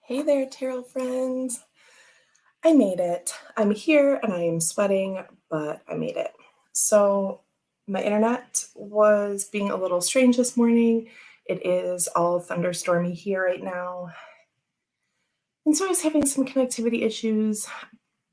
Hey there, tarot friends. I made it. I'm here and I am sweating, but I made it. So, my internet was being a little strange this morning. It is all thunderstormy here right now. And so I was having some connectivity issues,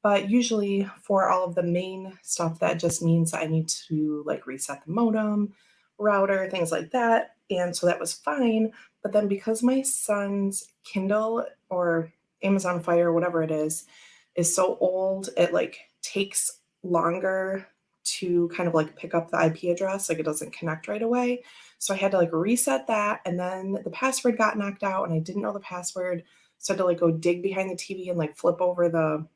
but usually for all of the main stuff, that just means I need to like reset the modem, router, things like that. And so that was fine. But then because my son's Kindle or Amazon Fire, whatever it is so old, it like takes longer to kind of like pick up the IP address, like it doesn't connect right away. So I had to like reset that, and then the password got knocked out and I didn't know the password. So I had to like go dig behind the TV and like flip over the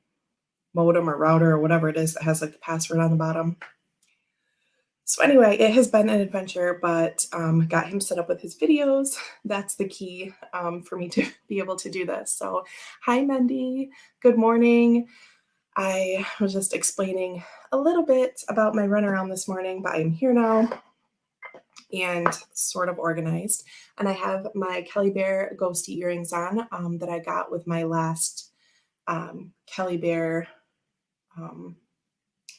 modem or router or whatever it is that has like the password on the bottom. So anyway, it has been an adventure, but got him set up with his videos. That's the key for me to be able to do this. So hi, Mendy. Good morning. I was just explaining a little bit about my run around this morning, but I'm here now and sort of organized. And I have my Kelly Bear ghosty earrings on that I got with my last Kelly Bear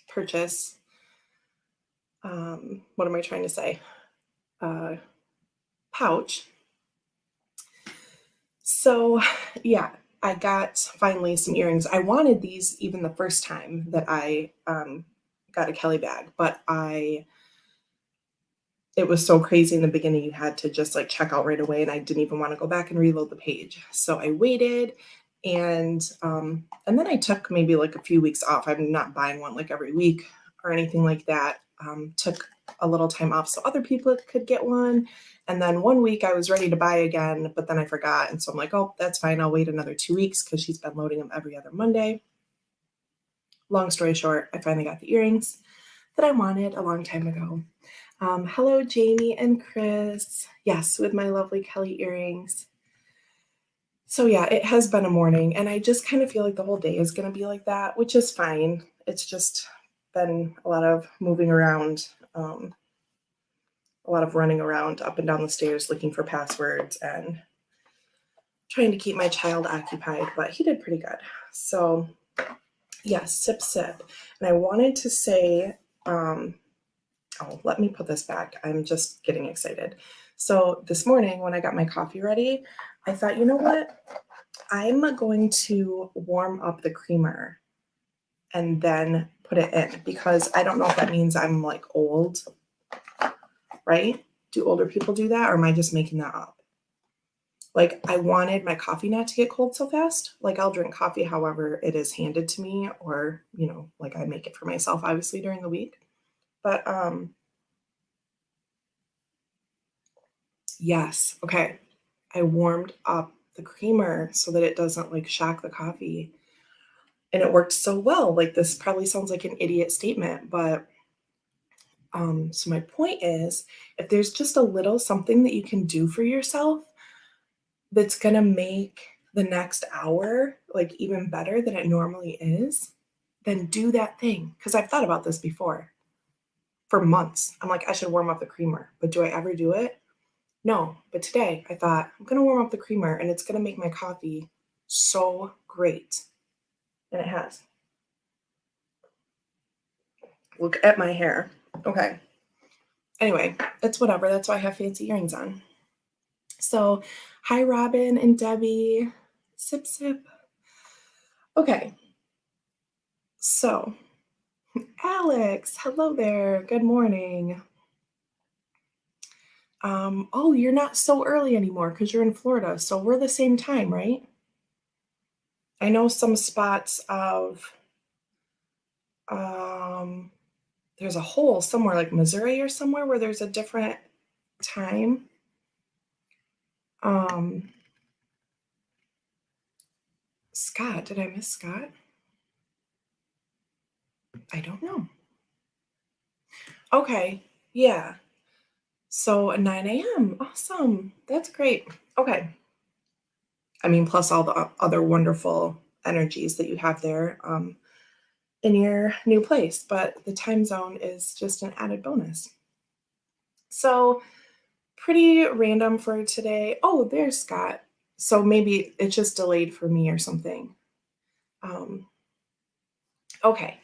purchase. What am I trying to say? Pouch. So, yeah, I got finally some earrings. I wanted these even the first time that I got a Kelly bag, but it was so crazy in the beginning. You had to just like check out right away, and I didn't even want to go back and reload the page. So I waited, and then I took maybe like a few weeks off. I'm not buying one like every week or anything like that. Took a little time off so other people could get one. And then one week I was ready to buy again, but then I forgot. And so I'm like, oh, that's fine. I'll wait another 2 weeks because she's been loading them every other Monday. Long story short, I finally got the earrings that I wanted a long time ago. Hello, Jamie and Chris. Yes, with my lovely Kelly earrings. So yeah, it has been a morning, and I just kind of feel like the whole day is going to be like that, which is fine. It's just been a lot of moving around, a lot of running around up and down the stairs looking for passwords and trying to keep my child occupied, but he did pretty good. So yes, sip, sip. And I wanted to say, let me put this back. I'm just getting excited. So this morning when I got my coffee ready, I thought, you know what? I'm going to warm up the creamer and then put it in, because I don't know if that means I'm like old, right? Do older people do that, or am I just making that up? Like, I wanted my coffee not to get cold so fast. Like, I'll drink coffee however it is handed to me, or, like I make it for myself, obviously, during the week. But yes, okay. I warmed up the creamer so that it doesn't like shock the coffee. And it worked so well. Like, this probably sounds like an idiot statement, but so my point is, if there's just a little something that you can do for yourself that's gonna make the next hour like even better than it normally is, then do that thing. Because I've thought about this before for months. I'm like, I should warm up the creamer, but do I ever do it? No. But today I thought, I'm gonna warm up the creamer and it's gonna make my coffee so great. And it has. Look at my hair. Okay. Anyway, it's whatever. That's why I have fancy earrings on. So, hi, Robin and Debbie. Sip, sip. Okay. So, Alex, hello there. Good morning. Oh, you're not so early anymore because you're in Florida. So we're the same time, right? I know some spots of um there's a hole somewhere like Missouri or somewhere where there's a different time. Um Scott, did I miss Scott? I don't know. Okay. Yeah. So 9 a.m. Awesome. That's great. Okay. I mean, plus all the other wonderful energies that you have there in your new place, but the time zone is just an added bonus. So, pretty random for today. Oh, there's Scott. So maybe it's just delayed for me or something. Um, okay.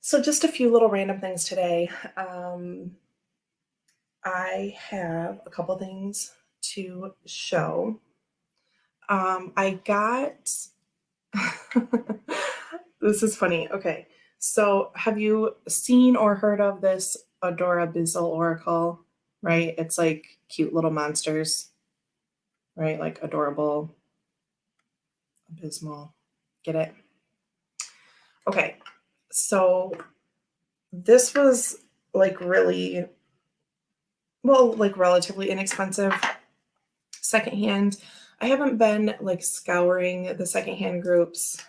So just a few little random things today. I have a couple things to show. I got this is funny. Okay. So have you seen or heard of this Adora Bizzle Oracle? Right? It's like cute little monsters, right? Like adorable, abysmal. Get it? Okay. So this was like really, well, like relatively inexpensive secondhand. I haven't been like scouring the secondhand groups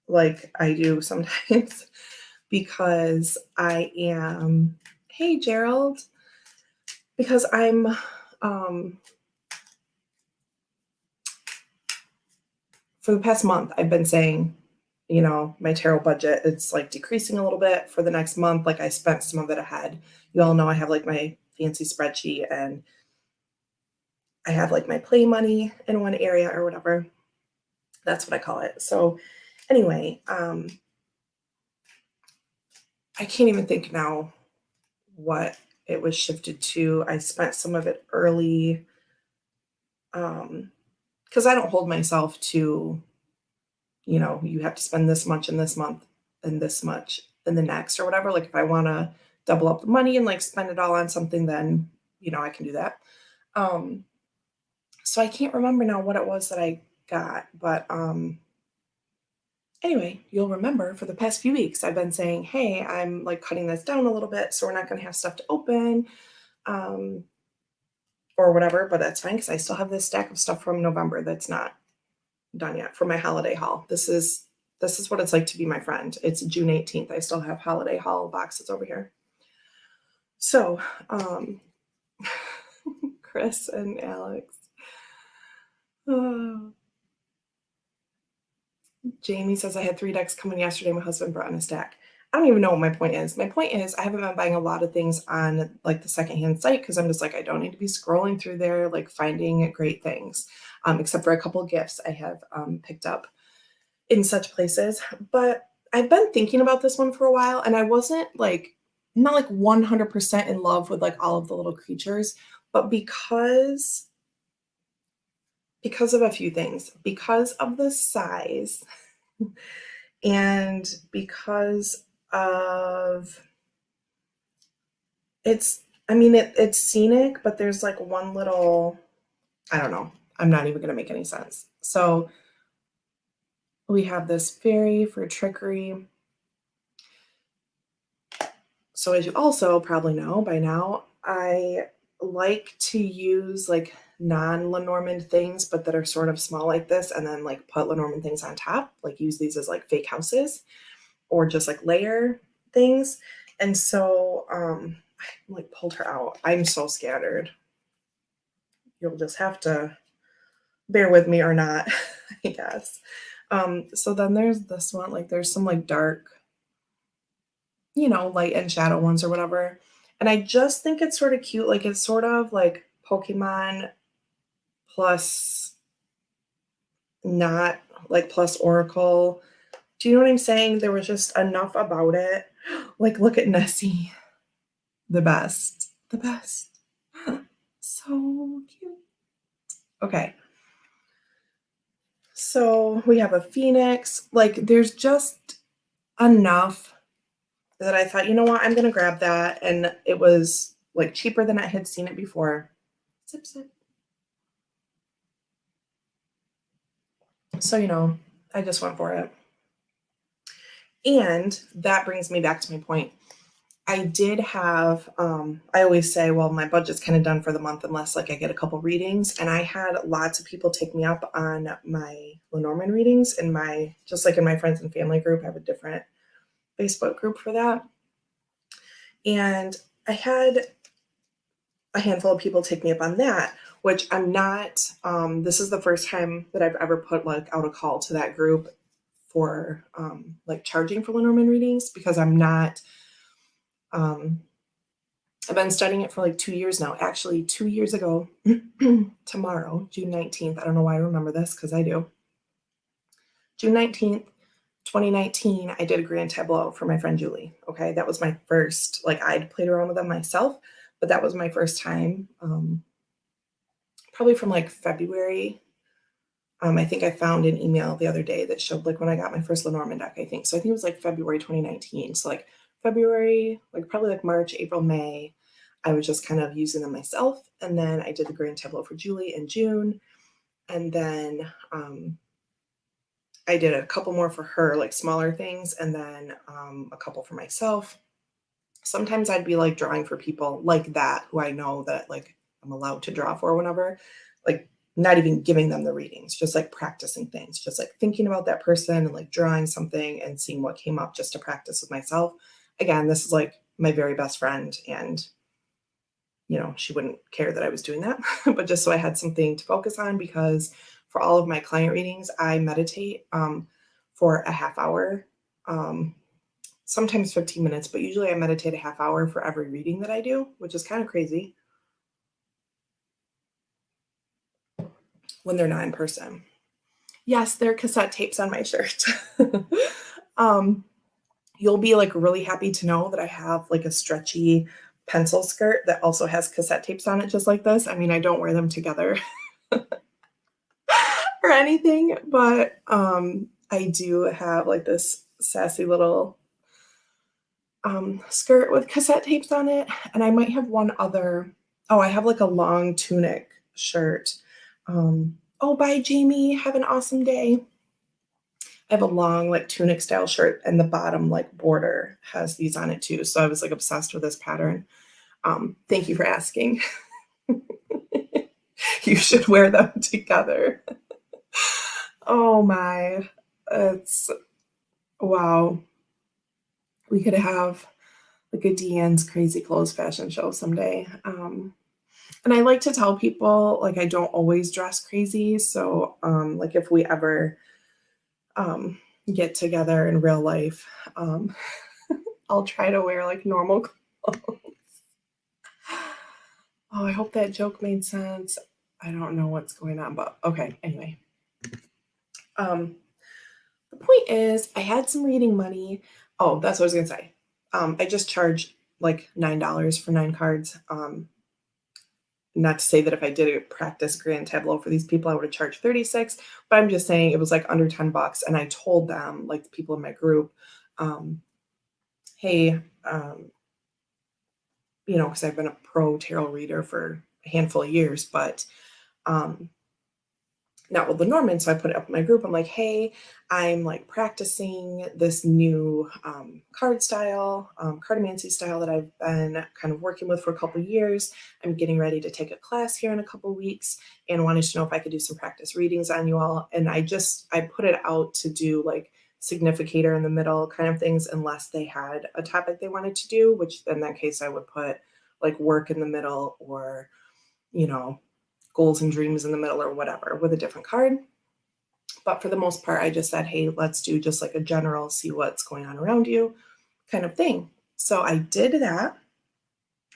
like I do sometimes because I am, hey Gerald, because I'm um for the past month I've been saying, my tarot budget, it's like decreasing a little bit for the next month. Like I spent some of it ahead. You all know I have like my fancy spreadsheet and I have like my play money in one area or whatever. That's what I call it. So anyway, I can't even think now what it was shifted to. I spent some of it early because I don't hold myself to, you have to spend this much in this month and this much in the next or whatever. Like if I want to double up the money and like spend it all on something, then, I can do that. Um, so I can't remember now what it was that I got, but anyway, you'll remember for the past few weeks, I've been saying, hey, I'm like cutting this down a little bit so we're not going to have stuff to open um, or whatever, but that's fine because I still have this stack of stuff from November that's not done yet for my holiday haul. This is what it's like to be my friend. It's June 18th. I still have holiday haul boxes over here. So, Chris and Alex. Oh. Jamie says I had 3 decks coming yesterday. My husband brought in a stack. I don't even know what my point is. My point is I haven't been buying a lot of things on like the secondhand site because I'm just like, I don't need to be scrolling through there, like finding great things, except for a couple gifts I have picked up in such places. But I've been thinking about this one for a while and I wasn't like, not like 100% in love with like all of the little creatures, but because of a few things, because of the size and because of it's scenic, but there's like one little, I don't know, I'm not even gonna make any sense. So we have this fairy for trickery. So as you also probably know by now, I like to use like non-Lenormand things, but that are sort of small like this, and then like put Lenormand things on top, like use these as like fake houses or just like layer things. And so I like pulled her out. I'm so scattered. You'll just have to bear with me or not, I guess. So then there's this one, like there's some like dark, light and shadow ones or whatever. And I just think it's sort of cute. Like it's sort of like Pokemon plus not like plus Oracle. Do you know what I'm saying? There was just enough about it. Like, look at Nessie. The best. The best. So cute. Okay. So we have a phoenix. Like, there's just enough that I thought, you know what, I'm going to grab that. And it was like cheaper than I had seen it before. Sip, sip. So, I just went for it. And that brings me back to my point. I did have, I always say, well, my budget's kind of done for the month unless like I get a couple readings. And I had lots of people take me up on my Lenormand readings in just like in my friends and family group. I have a different Facebook group for that. And I had a handful of people take me up on that, which I'm not, this is the first time that I've ever put like out a call to that group for like charging for Lenormand readings because I'm not I've been studying it for like 2 years now. Actually, 2 years ago, tomorrow, June 19th. I don't know why I remember this because I do. June 19th, 2019, I did a grand tableau for my friend Julie. Okay. That was my first, like, I'd played around with them myself, but that was my first time. Probably from like February. I think I found an email the other day that showed like when I got my first Lenormand deck, I think. So I think it was like February 2019. So like February, like probably like March, April, May, I was just kind of using them myself. And then I did the grand tableau for Julie in June. And then I did a couple more for her, like smaller things, and then a couple for myself. Sometimes I'd be like drawing for people like that who I know that like I'm allowed to draw for whenever, like not even giving them the readings, just like practicing things, just like thinking about that person and like drawing something and seeing what came up just to practice with myself. Again, this is like my very best friend, and she wouldn't care that I was doing that, but just so I had something to focus on, because for all of my client readings, I meditate for a half hour, sometimes 15 minutes, but usually I meditate a half hour for every reading that I do, which is kind of crazy when they're not in person. Yes, there are cassette tapes on my shirt. You'll be like really happy to know that I have like a stretchy pencil skirt that also has cassette tapes on it, just like this. I mean, I don't wear them together or anything, but I do have like this sassy little skirt with cassette tapes on it. And I might have one other. Oh, I have like a long tunic shirt. Oh, bye, Jamie. Have an awesome day. I have a long like tunic style shirt, and the bottom like border has these on it too. So I was like obsessed with this pattern. Thank you for asking. You should wear them together. Oh my, it's wow. We could have like a Deanne's crazy clothes fashion show someday. And I like to tell people like I don't always dress crazy. So like if we ever get together in real life, I'll try to wear like normal clothes. Oh, I hope that joke made sense. I don't know what's going on, but okay, anyway. The point is I had some reading money. Oh, that's what I was gonna say. I just charge like $9 for 9 cards. Not to say that if I did a practice grand tableau for these people, I would have charged 36, but I'm just saying it was like under $10. And I told them, like the people in my group, hey, because I've been a pro tarot reader for a handful of years, but not with Lenormand. So I put it up in my group. I'm like, hey, I'm like practicing this new card style, cartomancy style that I've been kind of working with for a couple of years. I'm getting ready to take a class here in a couple of weeks and wanted to know if I could do some practice readings on you all. And I put it out to do like significator in the middle kind of things, unless they had a topic they wanted to do, which in that case I would put like work in the middle, or, goals and dreams in the middle, or whatever, with a different card. But for the most part, I just said, hey, let's do just like a general, see what's going on around you kind of thing. So I did that,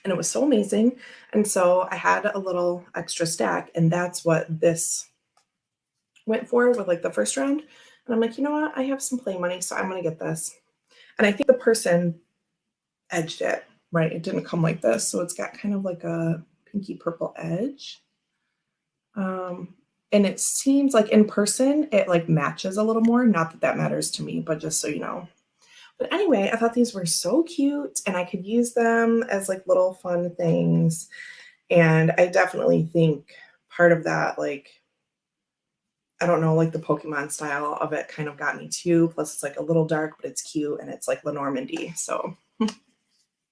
and it was so amazing. And so I had a little extra stack, and that's what this went for with like the first round. And I'm like, you know what? I have some play money, so I'm going to get this. And I think the person edged it, right? It didn't come like this. So it's got kind of like a pinky purple edge. And it seems like in person, it like matches a little more. Not that that matters to me, but just so you know. But anyway, I thought these were so cute, and I could use them as like little fun things. And I definitely think part of that, like, I don't know, like the Pokemon style of it kind of got me too. Plus it's like a little dark, but it's cute, and it's like Lenormandy. So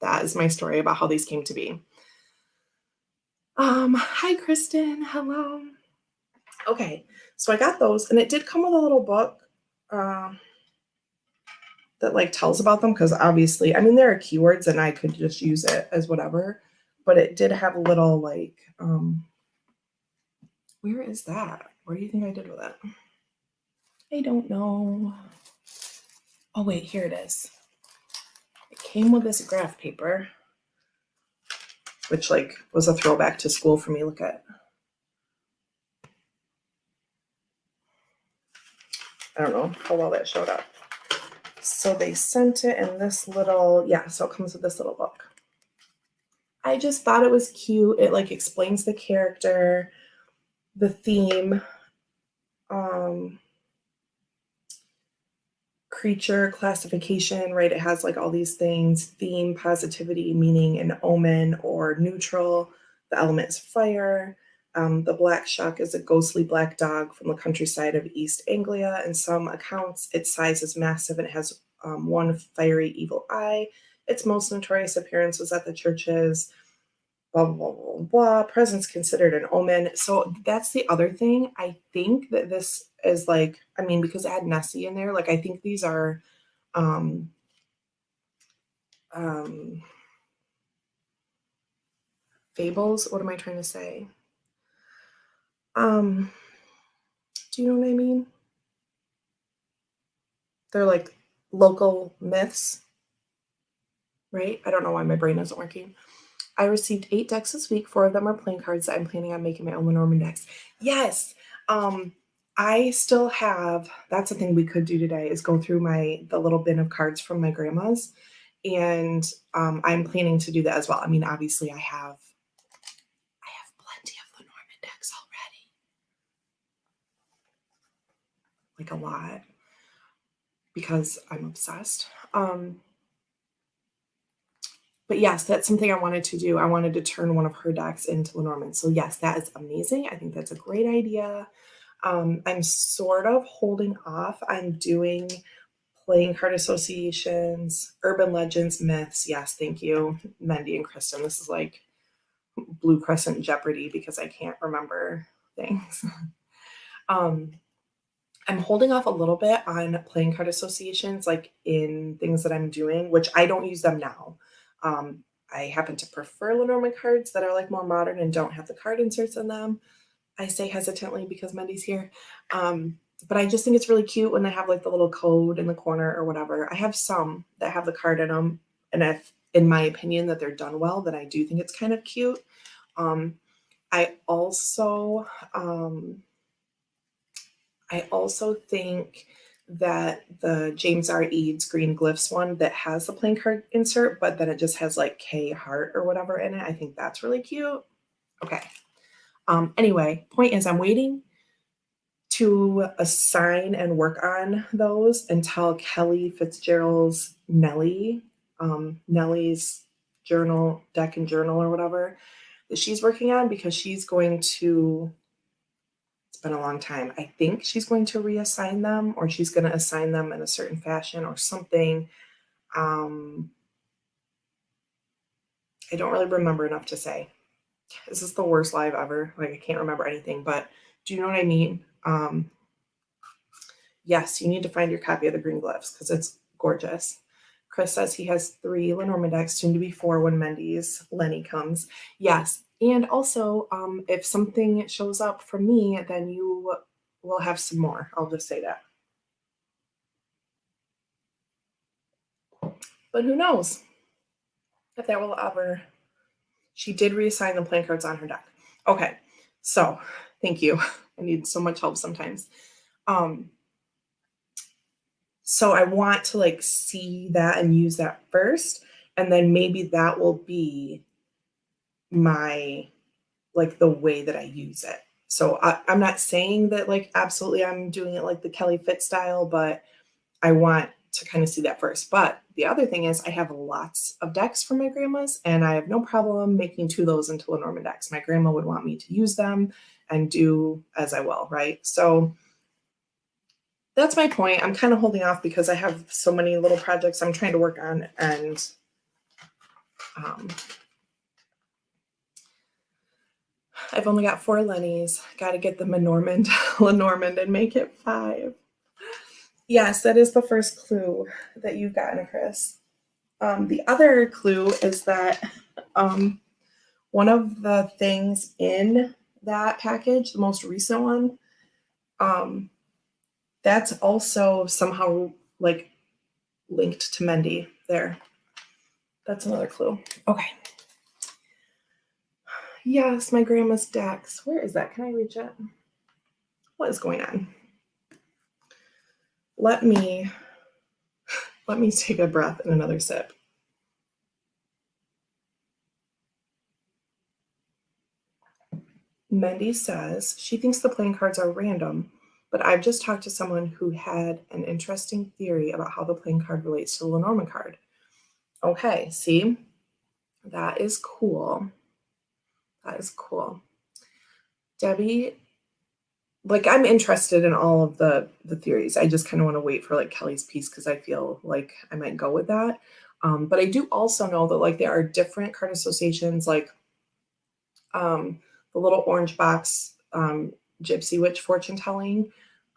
that is my story about how these came to be. Hi, Kristen. Hello. Okay, so I got those, and it did come with a little book that like tells about them, because obviously, I mean, there are keywords and I could just use it as whatever, but it did have a little like, where is that? What do you think I did with it? I don't know. Oh wait, here it is. It came with this graph paper. which like was a throwback to school for me. Look at, I don't know how well that showed up. So they sent it in this little, yeah, so it comes with this little book. I just thought it was cute. It like explains the character, the theme, creature classification, right? It has like all these things: theme, positivity, meaning an omen, or neutral. The element is fire. The black shuck is a ghostly black dog from the countryside of East Anglia. In some accounts, its size is massive and it has one fiery evil eye. Its most notorious appearance was at the churches. Blah, blah, blah, blah. Presence considered an omen. So that's the other thing. I think that this is like, I mean, because it had Nessie in there, like I think these are um fables. What am I trying to say? Do you know what I mean? They're like local myths, right? I don't know why my brain isn't working. I received 8 decks this week. 4 of them are playing cards that I'm planning on making my own Lenormand decks. Yes. I still have, that's the thing we could do today, is go through the little bin of cards from my grandma's. And I'm planning to do that as well. I mean, obviously I have plenty of Lenormand decks already. Like a lot. Because I'm obsessed. But yes, that's something I wanted to do. I wanted to turn one of her decks into Lenormand. So yes, that is amazing. I think that's a great idea. I'm sort of holding off on doing playing card associations, urban legends, myths. Yes, thank you, Mendy and Kristen. This is like Blue Crescent Jeopardy because I can't remember things. I'm holding off a little bit on playing card associations, like in things that I'm doing, which I don't use them now. I happen to prefer Lenormand cards that are like more modern and don't have the card inserts in them. I say hesitantly because Mendy's here. But I just think it's really cute when they have like the little code in the corner or whatever. I have some that have the card in them. And if, in my opinion, that they're done well, then I do think it's kind of cute. I also think that the James R. Eads Green Glyphs one that has the playing card insert, but then it just has like K heart or whatever in it, I think that's really cute. Okay. Anyway, point is I'm waiting to assign and work on those until Kelly Fitzgerald's Nellie's journal, deck and journal or whatever that she's working on, because she's going to, it's been a long time. I think she's going to reassign them, or she's going to assign them in a certain fashion or something. I don't really remember enough to say. This is the worst live ever. Like I can't remember anything, but do you know what I mean? Yes, you need to find your copy of the Green Glyphs because it's gorgeous. Chris says he has 3 Lenormand decks, soon to be 4 when Mendy's Lenny comes. Yes, and also if something shows up from me, then you will have some more. I'll just say that. But who knows if that will ever. She did reassign the playing cards on her deck. Okay, so thank you. I need so much help sometimes. So I want to like see that and use that first, and then maybe that will be my, like the way that I use it. So I'm not saying that like absolutely I'm doing it like the Kelly Fitz style, but I want to kind of see that first. But the other thing is I have lots of decks from my grandma's, and I have no problem making 2 of those into Lenormand decks. My grandma would want me to use them and do as I will, right? So that's my point. I'm kind of holding off because I have so many little projects I'm trying to work on, and I've only got 4 Lennies. Got to get them Lenormand and make it 5. Yes, that is the first clue that you've gotten, Chris. The other clue is that one of the things in that package, the most recent one, that's also somehow like linked to Mendy there. That's another clue. Okay. Yes, my grandma's decks. Where is that? Can I reach it? What is going on? Let me take a breath and another sip. Mendy says she thinks the playing cards are random, but I've just talked to someone who had an interesting theory about how the playing card relates to the Lenormand card. Okay, see? That is cool. That is cool. Debbie, like I'm interested in all of the theories. I just kind of want to wait for like Kelly's piece because I feel like I might go with that. But I do also know that like there are different card associations, like the little orange box Gypsy Witch fortune telling.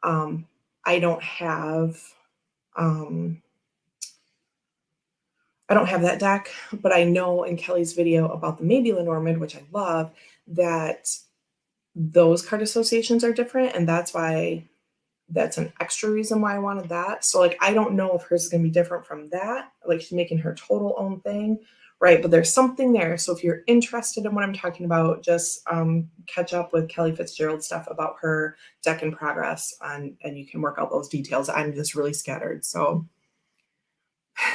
I don't have um, that deck, but I know in Kelly's video about the Maybe Lenormand, which I love, that those card associations are different, and that's why that's an extra reason why I wanted that. So like I don't know if hers is gonna be different from that. Like she's making her total own thing, right? But there's something there. So if you're interested in what I'm talking about, just catch up with Kelly Fitzgerald stuff about her deck in progress, and you can work out those details. I'm just really scattered. So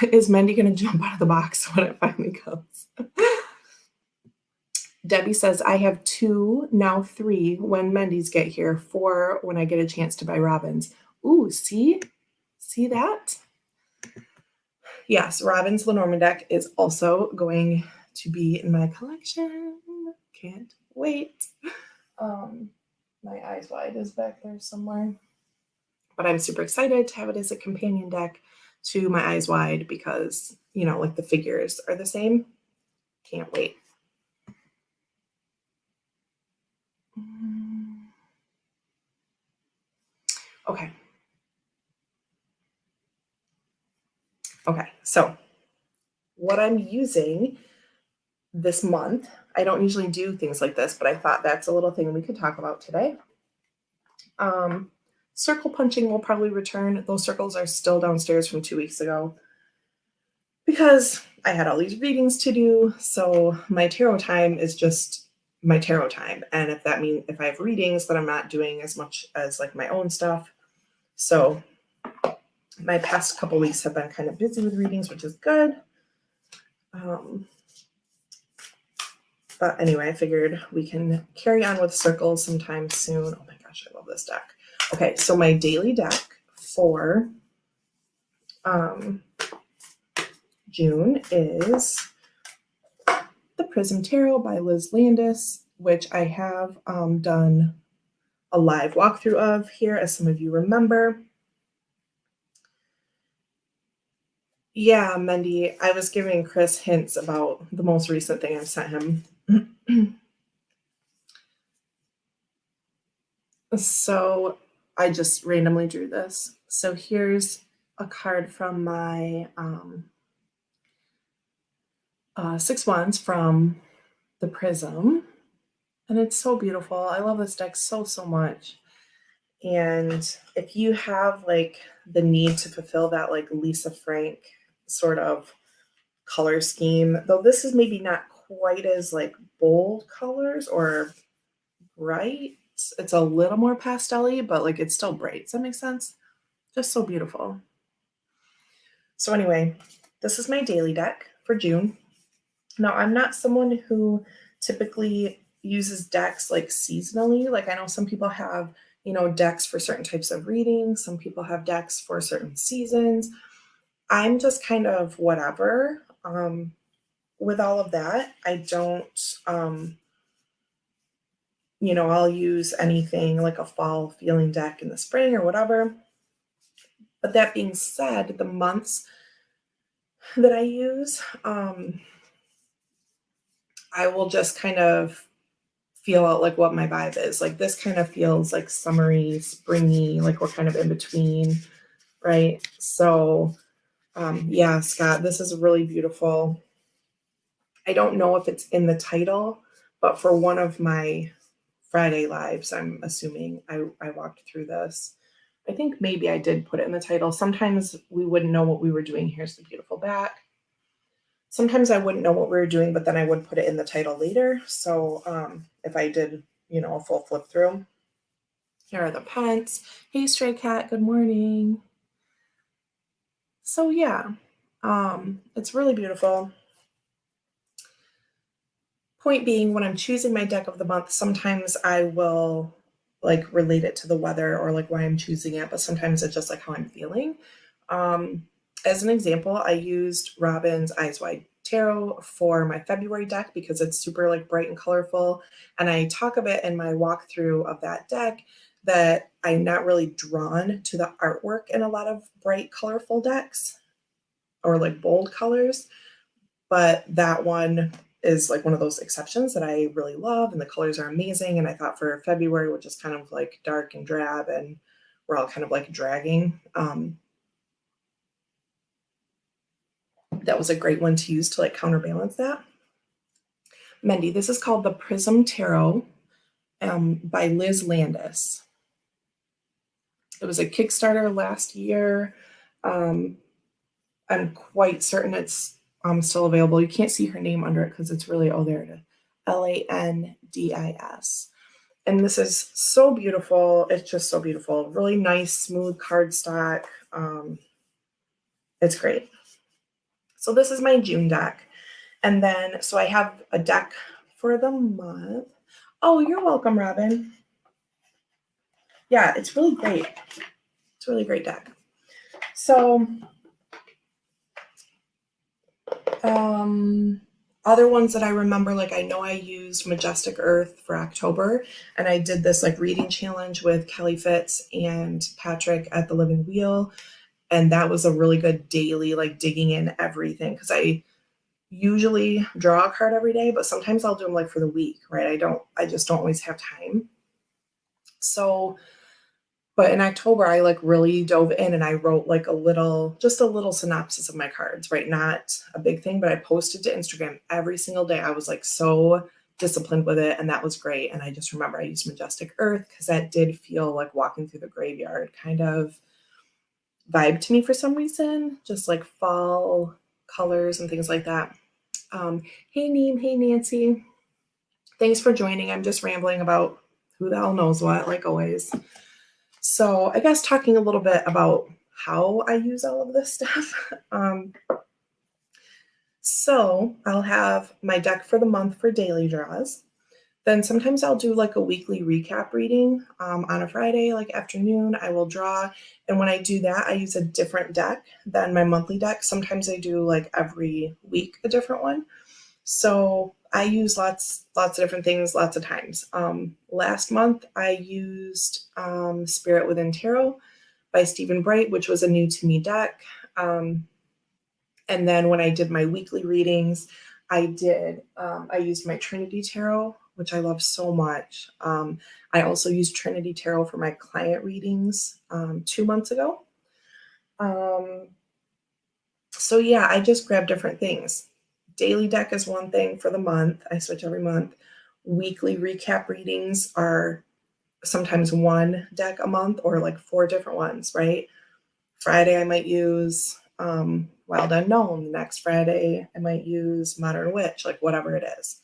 is Mendy gonna jump out of the box when it finally comes? Debbie says, I have 2, now 3 when Mendy's get here, 4 when I get a chance to buy Robin's. Ooh, see? See that? Yes, Robin's Lenormand deck is also going to be in my collection. Can't wait. My Eyes Wide is back there somewhere. But I'm super excited to have it as a companion deck to my Eyes Wide because, you know, like the figures are the same. Can't wait. Okay. Okay, so what I'm using this month, I don't usually do things like this, but I thought that's a little thing we could talk about today. Circle punching will probably return. Those circles are still downstairs from 2 weeks ago because I had all these readings to do. So my tarot time is just my tarot time. And if that means if I have readings, then I'm not doing as much as like my own stuff. So my past couple weeks have been kind of busy with readings, which is good. But anyway, I figured we can carry on with circles sometime soon. Oh my gosh, I love this deck. Okay, so my daily deck for June is the Prism Tarot by Liz Landis, which I have done a live walkthrough of here, as some of you remember. Yeah, Mendy, I was giving Chris hints about the most recent thing I sent him. So I just randomly drew this. So here's a card from my 6 Wands from the Prism. And it's so beautiful. I love this deck so, so much. And if you have like the need to fulfill that like Lisa Frank sort of color scheme, though this is maybe not quite as like bold colors or bright. It's a little more pastel-y, but like it's still bright. Does that make sense? Just so beautiful. So anyway, this is my daily deck for June. Now, I'm not someone who typically uses decks like seasonally. Like I know some people have, you know, decks for certain types of readings. Some people have decks for certain seasons. I'm just kind of whatever. With all of that, I don't, you know, I'll use anything like a fall feeling deck in the spring or whatever. But that being said, the months that I use, I will just kind of feel out like what my vibe is. Like this kind of feels like summery, springy, like we're kind of in between, right? So yeah, Scott, this is really beautiful. I don't know if it's in the title, but for one of my Friday lives, I'm assuming I walked through this. I think maybe I did put it in the title. Sometimes we wouldn't know what we were doing. Here's the beautiful back. sometimes I wouldn't know what we were doing, but then I would put it in the title later. So if I did, a full flip through. Here are the pets. Hey, stray cat, good morning. So yeah, it's really beautiful. Point being, when I'm choosing my deck of the month, sometimes I will like relate it to the weather or like why I'm choosing it, but sometimes it's just like how I'm feeling. Um, as an example, I used Robin's Eyes Wide Tarot for my February deck because it's super like bright and colorful. And I talk a bit in my walkthrough of that deck that I'm not really drawn to the artwork in a lot of bright, colorful decks or like bold colors. But that one is like one of those exceptions that I really love, and the colors are amazing. And I thought for February, which is kind of like dark and drab, and we're all kind of like dragging, that was a great one to use to like counterbalance that. Mendy, this is called the Prism Tarot by Liz Landis. It was a Kickstarter last year. I'm quite certain it's still available. You can't see her name under it because it's really, there it is, Landis. And this is so beautiful. It's just so beautiful. Really nice, smooth cardstock. It's great. So this is my June deck. And then, so I have a deck for the month. Oh, you're welcome, Robin. Yeah, it's really great. It's a really great deck. So, other ones that I remember, like I know I used Majestic Earth for October, and I did this like reading challenge with Kelly Fitz and Patrick at the Living Wheel. And that was a really good daily, like digging in everything. Cause I usually draw a card every day, but sometimes I'll do them like for the week, right? I just don't always have time. So, but in October, I like really dove in and I wrote like just a little synopsis of my cards, right? Not a big thing, but I posted to Instagram every single day. I was like so disciplined with it, and that was great. And I just remember I used Majestic Earth because that did feel like walking through the graveyard kind of vibe to me for some reason, just like fall colors and things like that. Hey, Neem. Hey, Nancy. Thanks for joining. I'm just rambling about who the hell knows what, like always. So I guess talking a little bit about how I use all of this stuff. So I'll have my deck for the month for daily draws. Then sometimes I'll do like a weekly recap reading on a Friday, like afternoon. I will draw. And when I do that, I use a different deck than my monthly deck. Sometimes I do like every week a different one. So I use lots of different things, lots of times. Last month, I used Spirit Within Tarot by Stephen Bright, which was a new to me deck. And then when I did my weekly readings, I used my Trinity Tarot, which I love so much. I also used Trinity Tarot for my client readings 2 months ago. So yeah, I just grab different things. Daily deck is one thing for the month. I switch every month. Weekly recap readings are sometimes one deck a month or like 4 different ones, right? Friday, I might use Wild Unknown. Next Friday, I might use Modern Witch, like whatever it is.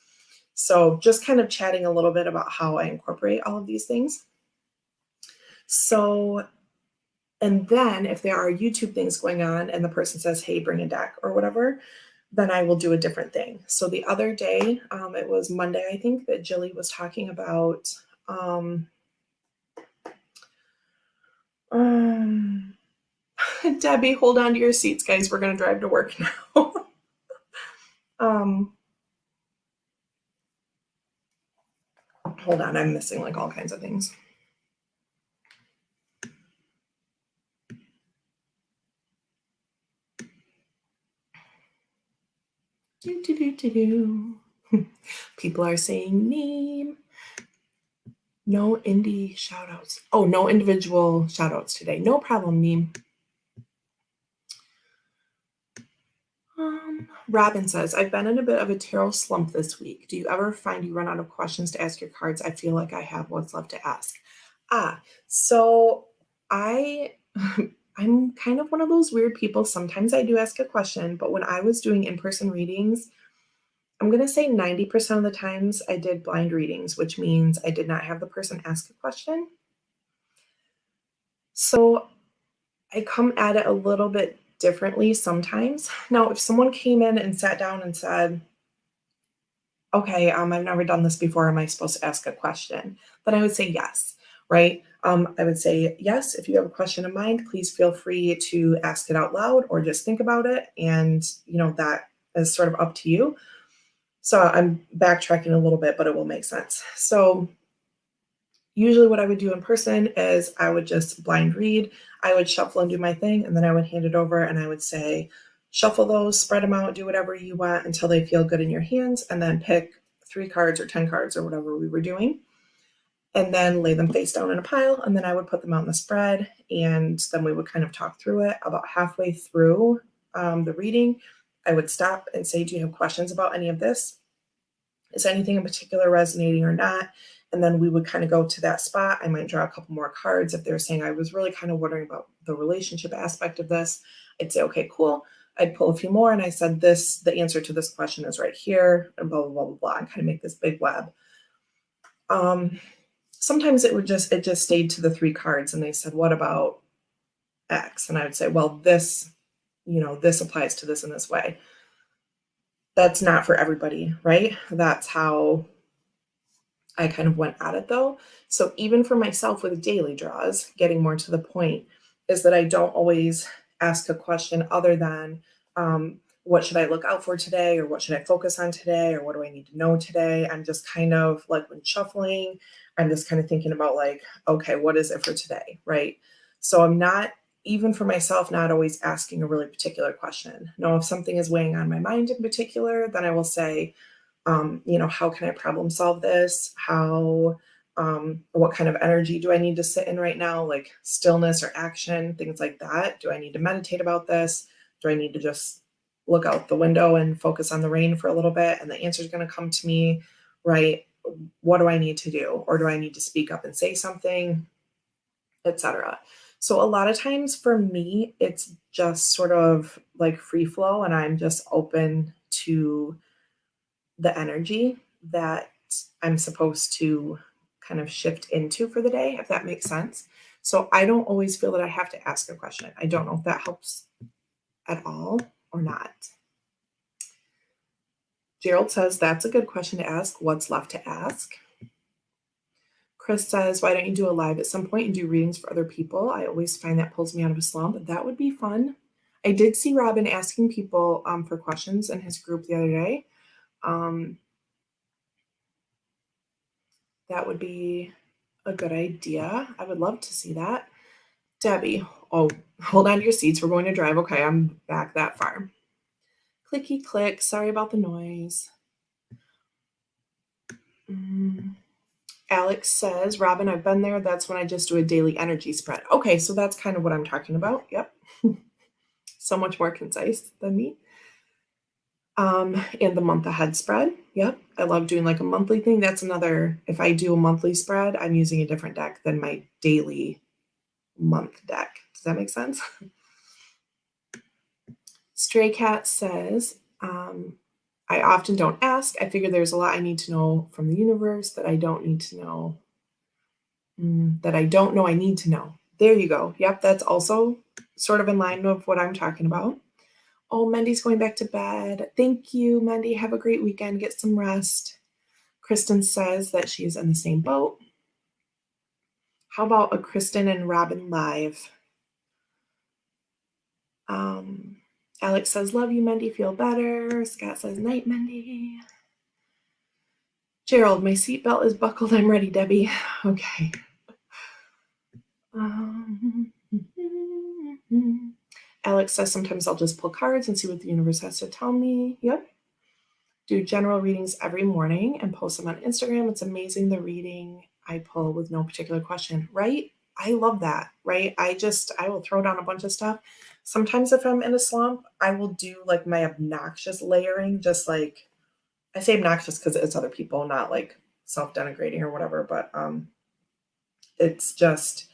So just kind of chatting a little bit about how I incorporate all of these things. So, and then if there are YouTube things going on and the person says, hey, bring a deck or whatever, then I will do a different thing. So the other day, it was Monday, I think, that Jilly was talking about Debbie, hold on to your seats, guys. We're going to drive to work now. Hold on, I'm missing like all kinds of things. People are saying name. No indie shout outs. Oh, no individual shout outs today. No problem, Neem. Robin says, I've been in a bit of a tarot slump this week. Do you ever find you run out of questions to ask your cards? I feel like I have what's left to ask. So I I'm kind of one of those weird people. Sometimes I do ask a question, but when I was doing in-person readings, I'm going to say 90% of the times I did blind readings, which means I did not have the person ask a question. So I come at it a little bit differently sometimes. Now, if someone came in and sat down and said, okay, I've never done this before. Am I supposed to ask a question? Then I would say yes, right? I would say yes. If you have a question in mind, please feel free to ask it out loud or just think about it. And, that is sort of up to you. So I'm backtracking a little bit, but it will make sense. So usually what I would do in person is I would just blind read. I would shuffle and do my thing, and then I would hand it over and I would say, shuffle those, spread them out, do whatever you want until they feel good in your hands, and then pick 3 cards or 10 cards or whatever we were doing, and then lay them face down in a pile. And then I would put them out in the spread, and then we would kind of talk through it. About halfway through the reading, I would stop and say, do you have questions about any of this? Is anything in particular resonating or not? And then we would kind of go to that spot. I might draw a couple more cards. If they're saying I was really kind of wondering about the relationship aspect of this, I'd say, okay, cool. I'd pull a few more and I said, the answer to this question is right here, and blah, blah, blah, blah, blah, and kind of make this big web. Sometimes it just stayed to the 3 cards and they said, what about X? And I would say, well, this applies to this in this way. That's not for everybody, right? That's how I kind of went at it though. So even for myself with daily draws, getting more to the point is that I don't always ask a question other than what should I look out for today, or what should I focus on today, or what do I need to know today? I'm just kind of like, when shuffling, I'm just kind of thinking about like, okay, what is it for today, right? So I'm not, even for myself, not always asking a really particular question. No, if something is weighing on my mind in particular, then I will say, how can I problem solve this? What kind of energy do I need to sit in right now? Like stillness or action, things like that. Do I need to meditate about this? Do I need to just look out the window and focus on the rain for a little bit? And the answer is going to come to me, right? What do I need to do? Or do I need to speak up and say something, etc.? So a lot of times for me, it's just sort of like free flow, and I'm just open to the energy that I'm supposed to kind of shift into for the day, if that makes sense. So I don't always feel that I have to ask a question. I don't know if that helps at all or not. Gerald says, that's a good question to ask. What's left to ask? Chris says, why don't you do a live at some point and do readings for other people? I always find that pulls me out of a slump. That would be fun. I did see Robin asking people for questions in his group the other day. That would be a good idea. I would love to see that. Debbie, oh, hold on to your seats. We're going to drive. Okay, I'm back that far. Clicky click. Sorry about the noise. Alex says, Robin, I've been there. That's when I just do a daily energy spread. Okay, so that's kind of what I'm talking about. Yep. So much more concise than me. And the month ahead spread. Yep. I love doing like a monthly thing. That's another, if I do a monthly spread, I'm using a different deck than my daily month deck. Does that make sense? Stray Cat says, I often don't ask. I figure there's a lot I need to know from the universe that I don't need to know, that I don't know I need to know. There you go. Yep, that's also sort of in line with what I'm talking about. Oh, Mendy's going back to bed. Thank you, Mendy. Have a great weekend. Get some rest. Kristen says that she's in the same boat. How about a Kristen and Robin live? Alex says, love you, Mendy. Feel better. Scott says, night, Mendy. Gerald, my seatbelt is buckled. I'm ready, Debbie. Okay. Alex says, sometimes I'll just pull cards and see what the universe has to tell me. Yep. Do general readings every morning and post them on Instagram. It's amazing the reading I pull with no particular question, right? I love that, right? I will throw down a bunch of stuff. Sometimes if I'm in a slump, I will do like my obnoxious layering, just like, I say obnoxious because it's other people, not like self-denigrating or whatever, but it's just,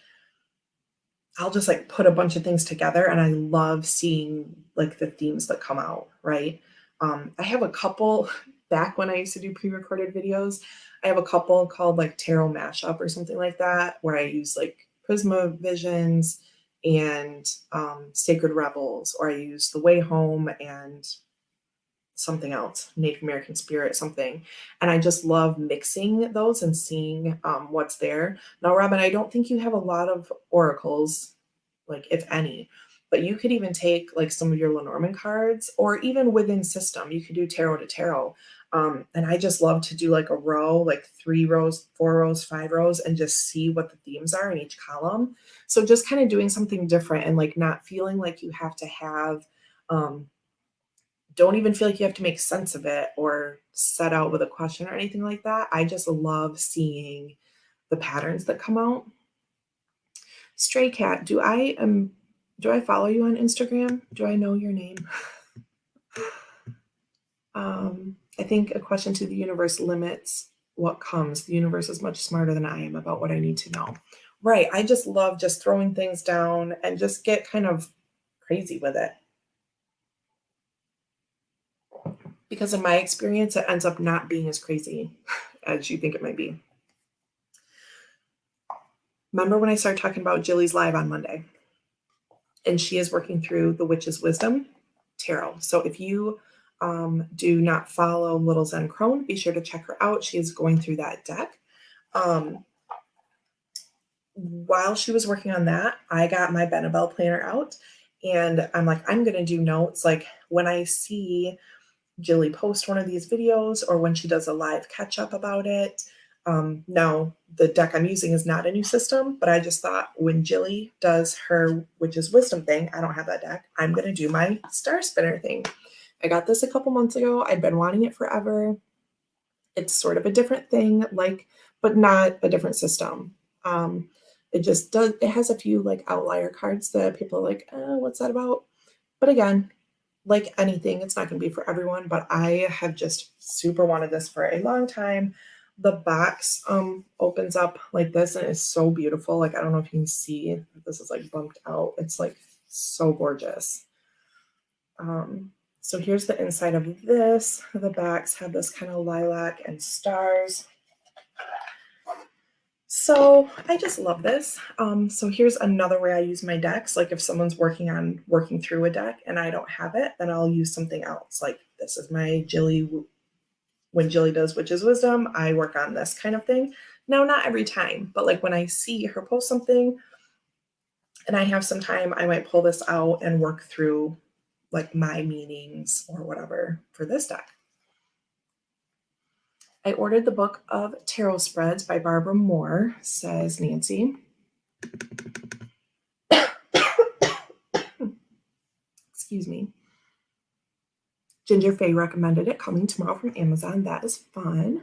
I'll just like put a bunch of things together and I love seeing like the themes that come out, right? I have a couple back when I used to do pre-recorded videos. I have a couple called like Tarot Mashup or something like that, where I use like Prisma Visions and Sacred Rebels, or I use The Way Home and something else, Native American Spirit, something. And I just love mixing those and seeing what's there. Now, Robin, I don't think you have a lot of oracles, like if any, but you could even take like some of your Lenormand cards, or even within system, you could do tarot to tarot. And I just love to do like a row, like 3 rows, 4 rows, 5 rows, and just see what the themes are in each column. So just kind of doing something different and like not feeling like you have to have, um, don't even feel like you have to make sense of it or set out with a question or anything like that. I just love seeing the patterns that come out. Stray Cat, do I follow you on Instagram? Do I know your name? I think a question to the universe limits what comes. The universe is much smarter than I am about what I need to know. Right. I just love just throwing things down and just get kind of crazy with it. Because in my experience, it ends up not being as crazy as you think it might be. Remember when I started talking about Jilly's live on Monday? And she is working through the Witch's Wisdom Tarot. So if you do not follow Little Zen Crone, be sure to check her out. She is going through that deck. While she was working on that, I got my Benebell planner out, and I'm like, I'm going to do notes. Like when I see Jilly post one of these videos or when she does a live catch up about it. Now, the deck I'm using is not a new system, but I just thought when Jilly does her Witch's Wisdom thing, I don't have that deck. I'm going to do my Star Spinner thing. I got this a couple months ago. I'd been wanting it forever. It's sort of a different thing, like, but not a different system. It just does, it has a few like outlier cards that people are like, what's that about? But again, like anything, it's not going to be for everyone, but I have just super wanted this for a long time. The box opens up like this and it's so beautiful. Like, I don't know if you can see, this is like bumped out. It's like so gorgeous. So here's the inside of this. The backs have this kind of lilac and stars. So I just love this. So here's another way I use my decks. Like if someone's working through a deck and I don't have it, then I'll use something else. Like this is my Jilly, when Jilly does Witch's Wisdom, I work on this kind of thing. Now, not every time, but like when I see her post something and I have some time, I might pull this out and work through like my meanings or whatever for this deck. I ordered the book of tarot spreads by Barbara Moore, says Nancy. Excuse me. Ginger Faye recommended it, coming tomorrow from Amazon. That is fun.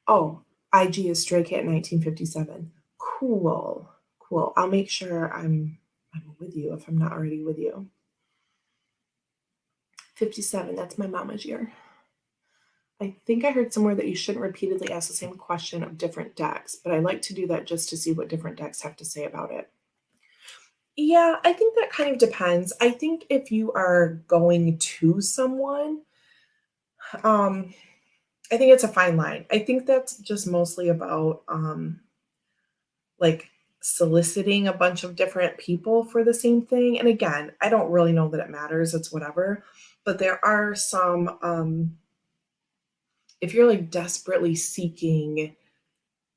Oh, IG is Stray Cat 1957. Cool. Cool. I'll make sure I'm with you if I'm not already with you. 57, that's my mama's year. I think I heard somewhere that you shouldn't repeatedly ask the same question of different decks, but I like to do that just to see what different decks have to say about it. Yeah, I think that kind of depends. I think if you are going to someone, I think it's a fine line. I think that's just mostly about like soliciting a bunch of different people for the same thing. And again, I don't really know that it matters. It's whatever. But there are some if you're like desperately seeking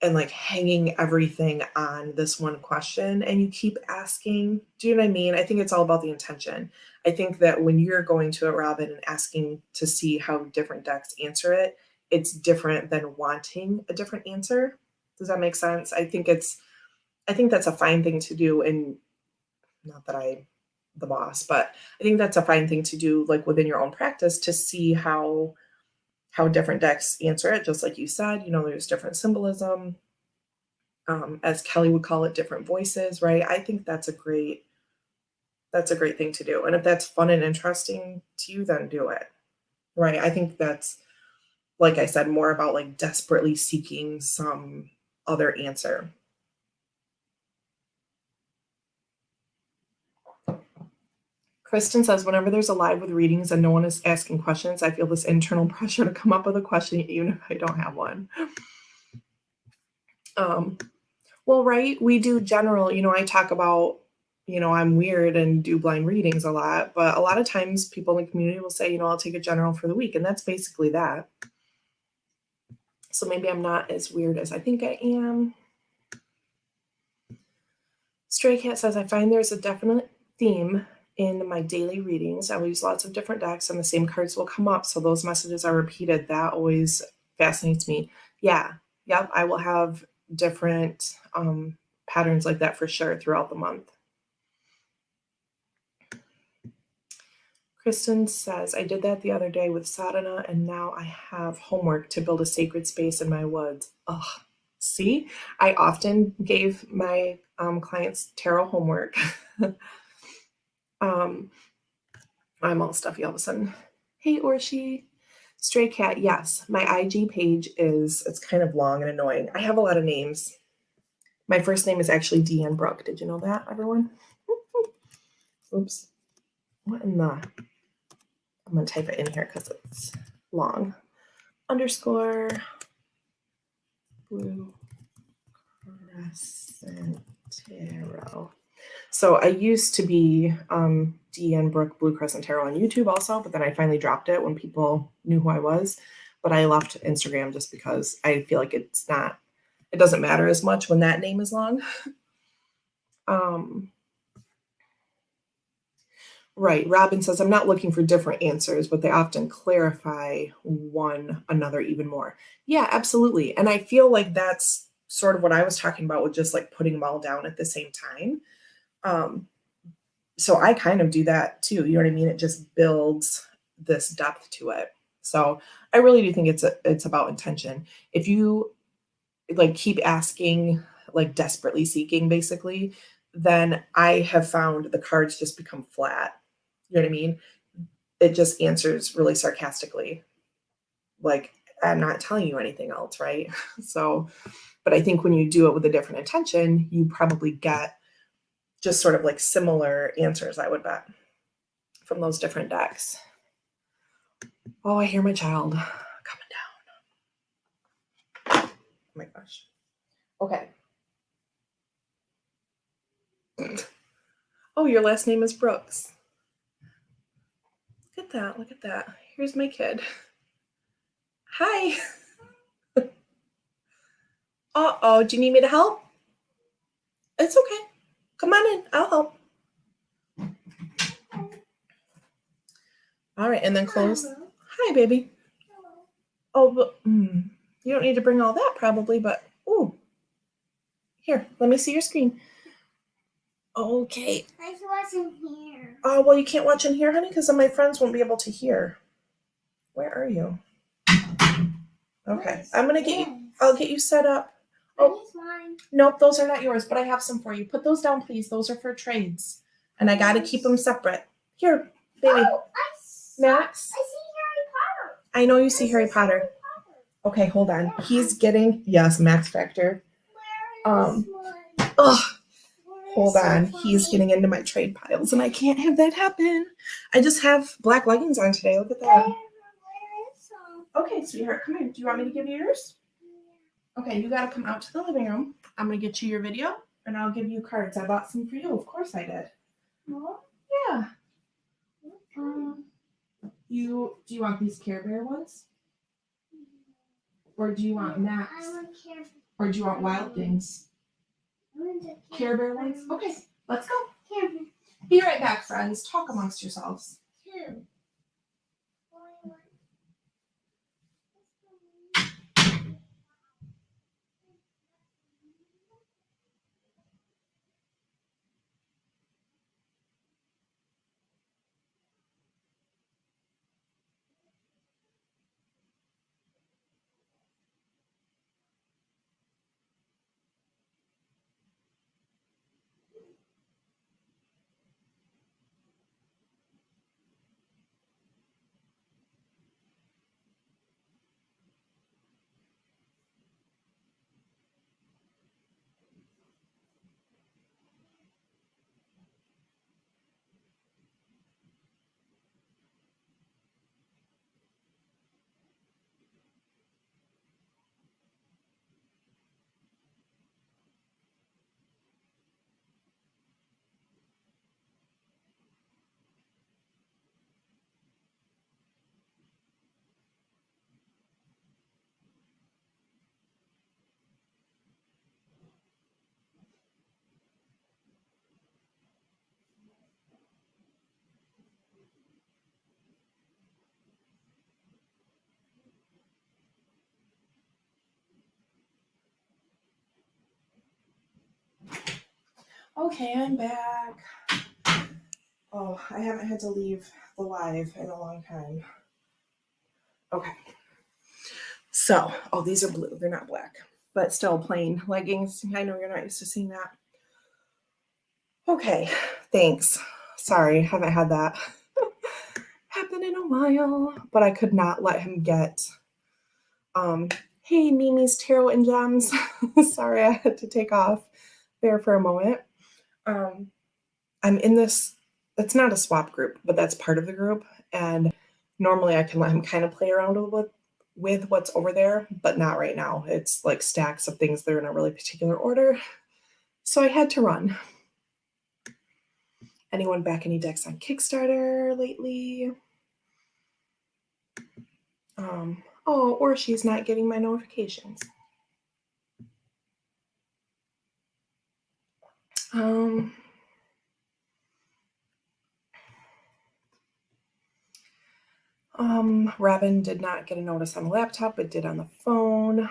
and like hanging everything on this one question and you keep asking, do you know what I mean? I think it's all about the intention. I think that when you're going to a Robin and asking to see how different decks answer it, it's different than wanting a different answer. Does that make sense? I think that's a fine thing to do. And not that I'm the boss, but I think that's a fine thing to do like within your own practice to see how different decks answer it. Just like you said, there's different symbolism. As Kelly would call it, different voices, right? I think that's a great thing to do. And if that's fun and interesting to you, then do it. Right. I think that's, like I said, more about like desperately seeking some other answer. Kristen says, whenever there's a live with readings and no one is asking questions, I feel this internal pressure to come up with a question, even if I don't have one. Well, right, we do general, I talk about, I'm weird and do blind readings a lot, but a lot of times people in the community will say, I'll take a general for the week, and that's basically that. So maybe I'm not as weird as I think I am. Stray Cat says, I find there's a definite theme in my daily readings. I will use lots of different decks and the same cards will come up. So those messages are repeated. That always fascinates me. Yeah. Yep. I will have different patterns like that for sure throughout the month. Kristen says, I did that the other day with sadhana, and now I have homework to build a sacred space in my woods. Ugh. See, I often gave my clients tarot homework. I'm all stuffy all of a sudden. Hey, Orshi. Stray Cat, yes. My IG page it's kind of long and annoying. I have a lot of names. My first name is actually Deanne Brooke. Did you know that, everyone? Oops. What in the... I'm going to type it in here because it's long. Underscore Blue Crescent Tarot. So I used to be Deanne Brooke Blue Crescent Tarot on YouTube also, but then I finally dropped it when people knew who I was. But I left Instagram just because I feel like it doesn't matter as much when that name is long. Right. Robin says, I'm not looking for different answers, but they often clarify one another even more. Yeah, absolutely. And I feel like that's sort of what I was talking about with just like putting them all down at the same time. So I kind of do that too. You know what I mean? It just builds this depth to it. So I really do think it's about intention. If you like keep asking, like desperately seeking, basically, then I have found the cards just become flat. You know what I mean? It just answers really sarcastically. Like, I'm not telling you anything else, right? So, but I think when you do it with a different intention, you probably get just sort of like similar answers, I would bet, from those different decks. Oh, I hear my child coming down. Oh my gosh. Okay. Oh, your last name is Brooks. Look at that. Look at that. Here's my kid. Hi. Uh-oh. Do you need me to help? It's okay. Come on in. I'll help. All right. And then close. Hello. Hi, baby. Hello. Oh, but you don't need to bring all that probably, but oh. Here, let me see your screen. Okay. I can watch in here. Oh, well, you can't watch in here, honey, because then my friends won't be able to hear. Where are you? Okay. I'm going to get you. I'll get you set up. Oh, mine. Nope, those are not yours, but I have some for you. Put those down, please. Those are for trades. And I got to keep them separate. Here, baby. Oh, Max? I see Harry Potter. I know you see Harry Potter. Okay, hold on. He's getting, yes, Max Factor. Where is one? Ugh. Hold on. He's getting into my trade piles, and I can't have that happen. I just have black leggings on today. Look at that. Where is some? Okay, sweetheart, come here. Do you want me to give you yours? Okay, you got to come out to the living room. I'm going to get you your video, and I'll give you cards. I bought some for you. Of course I did. More? Yeah. Do you want these Care Bear ones? Or do you want Max? I want Care Bear. Or do you want Wild Things? Care Bear ones? Okay, let's go. Care Bear. Be right back, friends. Talk amongst yourselves. 2. Okay, I'm back. Oh, I haven't had to leave the live in a long time. Okay. So, oh, these are blue. They're not black, but still plain leggings. I know you're not used to seeing that. Okay, thanks. Sorry, haven't had that happen in a while, but I could not let him get, hey, Mimi's Tarot and Gems. Sorry, I had to take off there for a moment. I'm in this, it's not a swap group, but that's part of the group. And normally I can let him kind of play around with what's over there, but not right now. It's like stacks of things that are in a really particular order. So I had to run. Anyone back any decks on Kickstarter lately? Oh, or she's not getting my notifications. Robin did not get a notice on the laptop, but did on the phone.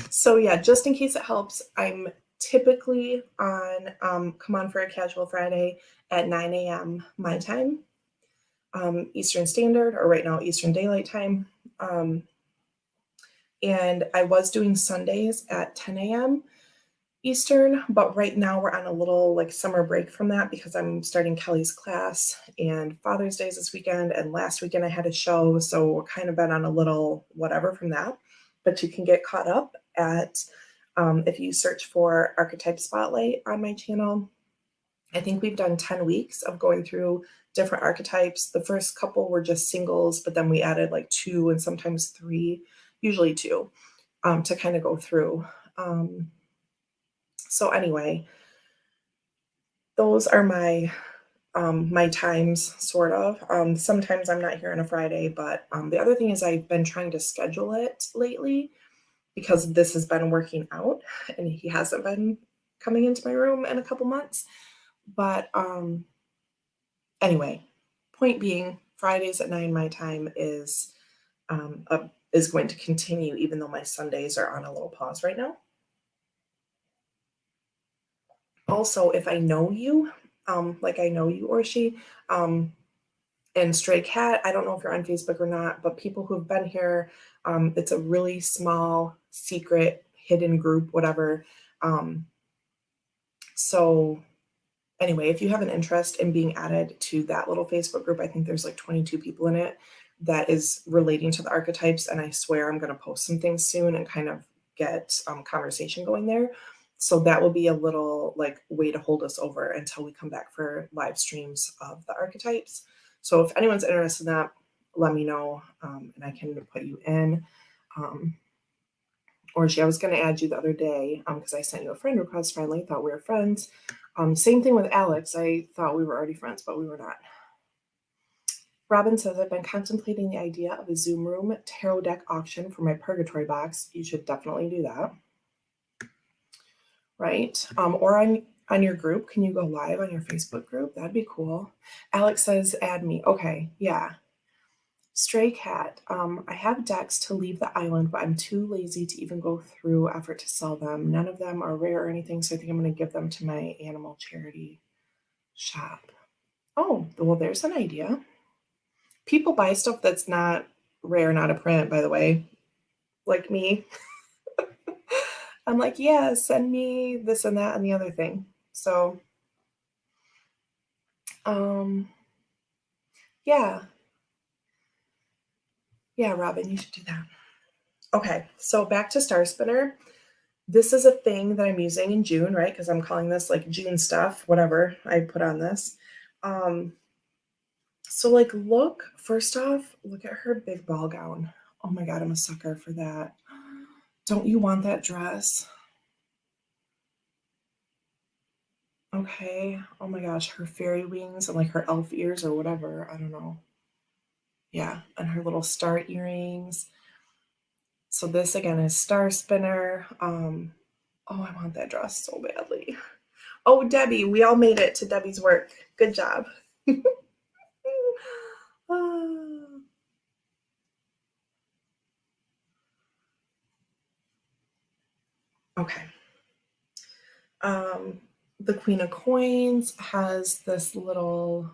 So yeah, just in case it helps, I'm typically on Come On for a Casual Friday at 9 a.m. my time, Eastern Standard, or right now Eastern Daylight Time. And I was doing Sundays at 10 a.m. Eastern, but right now we're on a little like summer break from that because I'm starting Kelly's class and Father's Day is this weekend, and last weekend I had a show, so we're kind of been on a little whatever from that. But you can get caught up at if you search for Archetype Spotlight on my channel. I think we've done 10 weeks of going through different archetypes. The first couple were just singles, but then we added like 2 and sometimes 3, usually 2, to kind of go through. So anyway, those are my my times, sort of. Sometimes I'm not here on a Friday, but the other thing is I've been trying to schedule it lately because this has been working out and he hasn't been coming into my room in a couple months. But anyway, point being, Fridays at 9 my time is going to continue, even though my Sundays are on a little pause right now. Also, if I know you, like I know you or she, and Stray Cat, I don't know if you're on Facebook or not, but people who've been here, it's a really small, secret, hidden group, whatever. So anyway, if you have an interest in being added to that little Facebook group, I think there's like 22 people in it that is relating to the archetypes. And I swear I'm going to post some things soon and kind of get conversation going there. So that will be a little like way to hold us over until we come back for live streams of the archetypes. So if anyone's interested in that, let me know and I can put you in. Or I was going to add you the other day because I sent you a friend request finally, thought we were friends. Same thing with Alex. I thought we were already friends, but we were not. Robin says, I've been contemplating the idea of a Zoom room tarot deck auction for my Purgatory box. You should definitely do that. Right? Or on your group, can you go live on your Facebook group? That'd be cool. Alex says, add me. Okay, yeah. Stray Cat, I have decks to leave the island, but I'm too lazy to even go through effort to sell them. None of them are rare or anything, so I think I'm going to give them to my animal charity shop. Oh, well, there's an idea. People buy stuff that's not rare, not a print, by the way, like me. I'm like, yeah, send me this and that and the other thing. So, yeah. Yeah, Robin, you should do that. Okay, so back to Star Spinner. This is a thing that I'm using in June, right? Because I'm calling this like June stuff, whatever I put on this. So like, look, first off, look at her big ball gown. Oh my God, I'm a sucker for that. Don't you want that dress? Okay. Oh my gosh, her fairy wings and like her elf ears or whatever. I don't know. Yeah, and her little star earrings. So this again is Star Spinner. Oh, I want that dress so badly. Oh, Debbie, we all made it to Debbie's work. Good job. Okay. The Queen of Coins has this little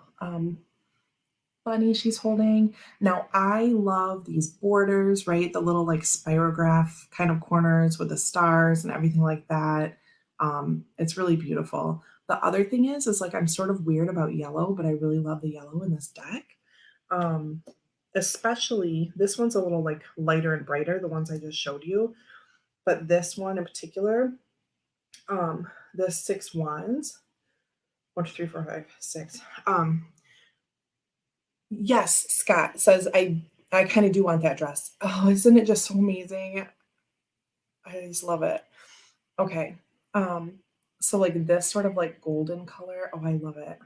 bunny she's holding. Now, I love these borders, right? The little like spirograph kind of corners with the stars and everything like that. It's really beautiful. The other thing is like I'm sort of weird about yellow, but I really love the yellow in this deck. Um, Especially this one's a little like lighter and brighter, the ones I just showed you. But this one in particular, the 6 wands, 1, 2, 3, 4, 5, 6. Yes, Scott says I kind of do want that dress. Oh, isn't it just so amazing? I just love it. Okay. So like this sort of like golden color. Oh, I love it.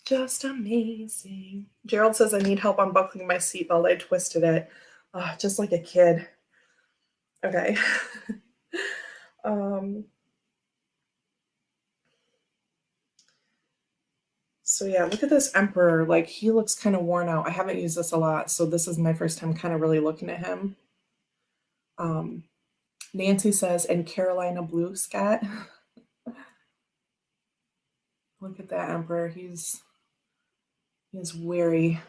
Just amazing. Gerald says I need help unbuckling my seatbelt. I twisted it. Oh, just like a kid. Okay. So yeah, look at this emperor. Like he looks kind of worn out. I haven't used this a lot, so this is my first time kind of really looking at him. Nancy says, and Carolina blue, Scott. Look at that emperor. He's weary.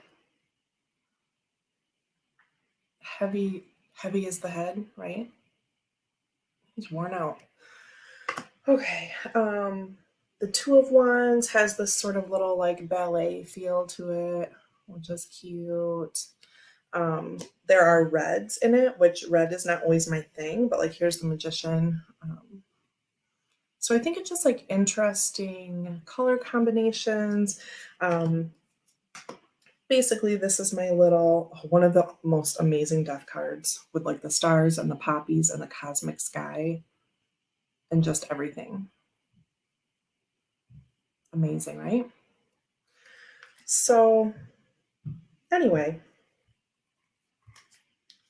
Heavy is the head, right? He's worn out. Okay. The 2 of Wands has this sort of little like ballet feel to it, which is cute. There are reds in it, which red is not always my thing, but like here's the Magician. So I think it's just like interesting color combinations. Basically, this is my little, one of the most amazing death cards with like the stars and the poppies and the cosmic sky and just everything. Amazing, right? So anyway,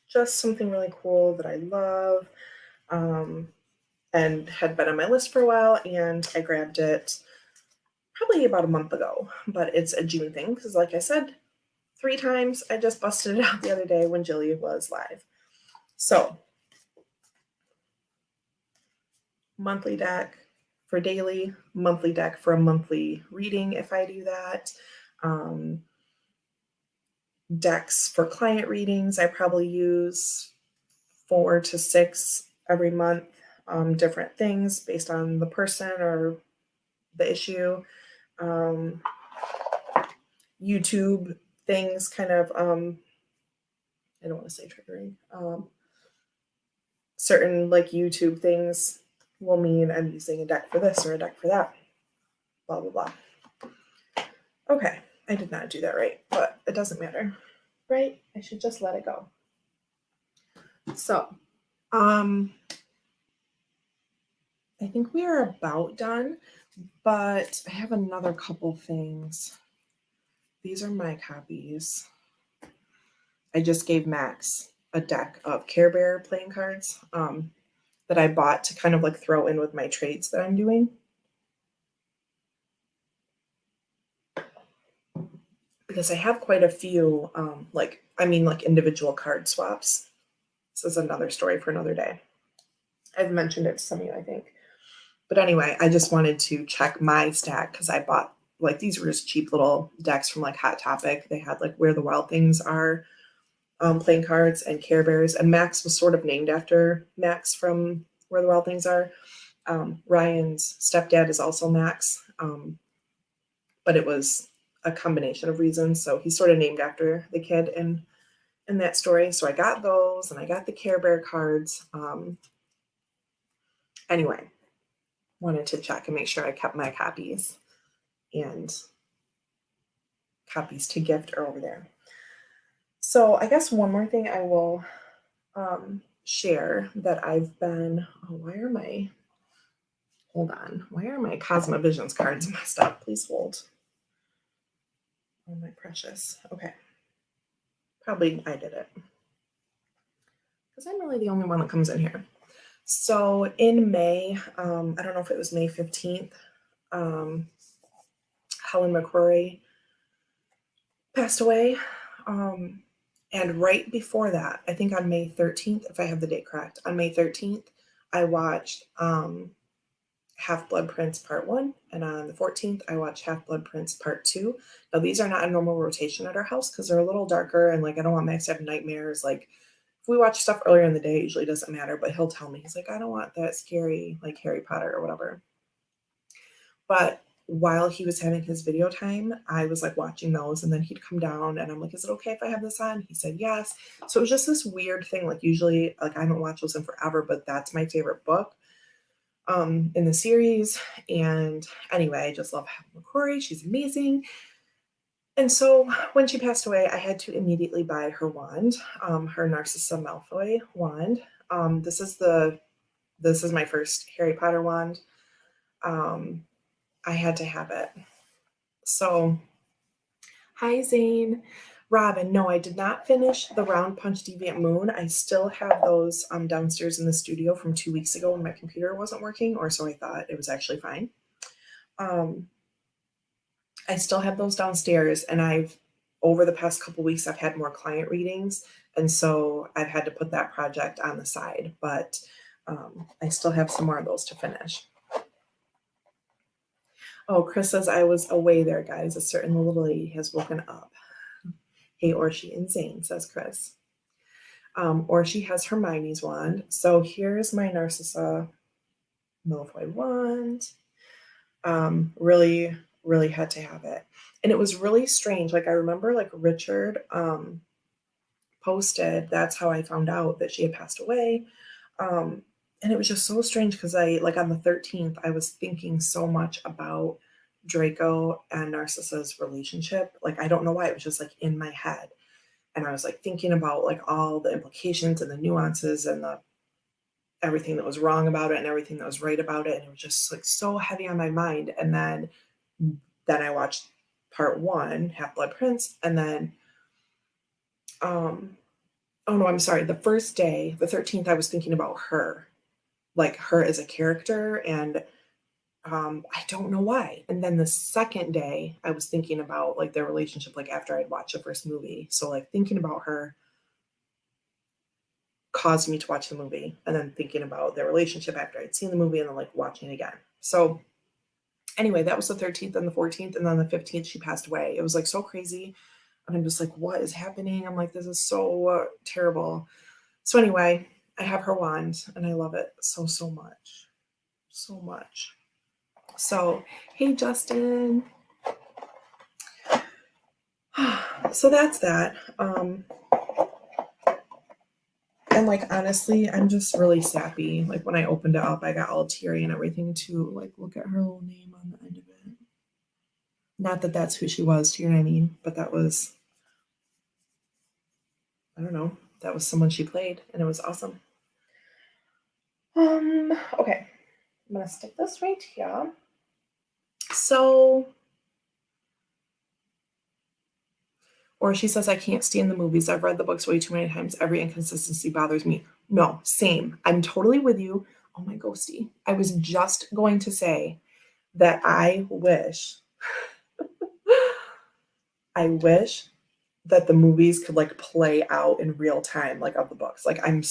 just something really cool that I love and had been on my list for a while, and I grabbed it probably about a month ago, but it's a June thing because like I said, 3 times, I just busted it out the other day when Jilly was live. So monthly deck for daily, monthly deck for a monthly reading if I do that. Decks for client readings, I probably use 4 to 6 every month, different things based on the person or the issue. YouTube things kind of, I don't want to say triggering. Certain like YouTube things will mean I'm using a deck for this or a deck for that. Blah, blah, blah. Okay, I did not do that right, but it doesn't matter, right? I should just let it go. So, I think we are about done, but I have another couple things. These are my copies. I just gave Max a deck of Care Bear playing cards that I bought to kind of like throw in with my trades that I'm doing. Because I have quite a few, like individual card swaps. This is another story for another day. I've mentioned it to some of you, I think. But anyway, I just wanted to check my stack because I bought, like, these were just cheap little decks from like Hot Topic. They had like Where the Wild Things Are playing cards and Care Bears. And Max was sort of named after Max from Where the Wild Things Are. Ryan's stepdad is also Max, but it was a combination of reasons. So he's sort of named after the kid in that story. So I got those and I got the Care Bear cards. Anyway, wanted to check and make sure I kept my copies, and copies to gift are over there. So I guess one more thing I will share that I've been, why are my Cosmovisions cards messed up? Please hold. Oh, my precious. Okay. Probably I did it. Because I'm really the only one that comes in here. So in May, I don't know if it was May 15th, Helen McCrory passed away. And right before that, I think on May 13th, if I have the date correct, on May 13th, I watched Half-Blood Prince Part 1, and on the 14th, I watched Half-Blood Prince Part 2. Now, these are not a normal rotation at our house because they're a little darker, and like I don't want Max to have nightmares. Like if we watch stuff earlier in the day, it usually doesn't matter, but he'll tell me, he's like, I don't want that scary, like Harry Potter or whatever. But while he was having his video time, I was like watching those, and then he'd come down, and I'm like, is it okay if I have this on? He said yes. So it was just this weird thing. Like usually, like I haven't watched those in forever, but that's my favorite book in the series. And anyway, I just love McCrory. She's amazing. And so when she passed away, I had to immediately buy her wand, her Narcissa Malfoy wand. This is my first Harry Potter wand. I had to have it. So, hi Zane. Robin, no, I did not finish the Round Punch Deviant Moon. I still have those downstairs in the studio from 2 weeks ago when my computer wasn't working, or so I thought. It was actually fine. I still have those downstairs, and over the past couple weeks, I've had more client readings, and so I've had to put that project on the side, but I still have some more of those to finish. Oh, Chris says I was away there, guys. A certain little lady has woken up. Hey, Orshi and Zane, says Chris. Orshi has Hermione's wand. So here's my Narcissa Malfoy wand. Really, really had to have it. And it was really strange. Like I remember like Richard posted, that's how I found out that she had passed away. And it was just so strange because like on the 13th, I was thinking so much about Draco and Narcissa's relationship. Like, I don't know why, it was just like in my head. And I was like thinking about like all the implications and the nuances and everything that was wrong about it and everything that was right about it. And it was just like so heavy on my mind. And then I watched part 1, Half-Blood Prince, and then oh no, I'm sorry. The first day, the 13th, I was thinking about her, like her as a character, and I don't know why. And then the second day, I was thinking about like their relationship, like after I'd watched the first movie. So like thinking about her caused me to watch the movie, and then thinking about their relationship after I'd seen the movie, and then like watching it again. So anyway, that was the 13th and the 14th, and then the 15th, she passed away. It was like so crazy. And I'm just like, what is happening? I'm like, this is so terrible. So anyway, I have her wand, and I love it so, so much. So much. So, hey, Justin. So that's that. And like, honestly, I'm just really sappy. Like when I opened it up, I got all teary and everything too. Like, look at her little name on the end of it. Not that that's who she was, do you know what I mean? But that was, I don't know, that was someone she played, and it was awesome. Okay. I'm gonna stick this right here. So, or she says, I can't stand the movies. I've read the books way too many times. Every inconsistency bothers me. No, same. I'm totally with you. Oh my ghosty. I was just going to say that I wish that the movies could like play out in real time, like of the books. Like I'm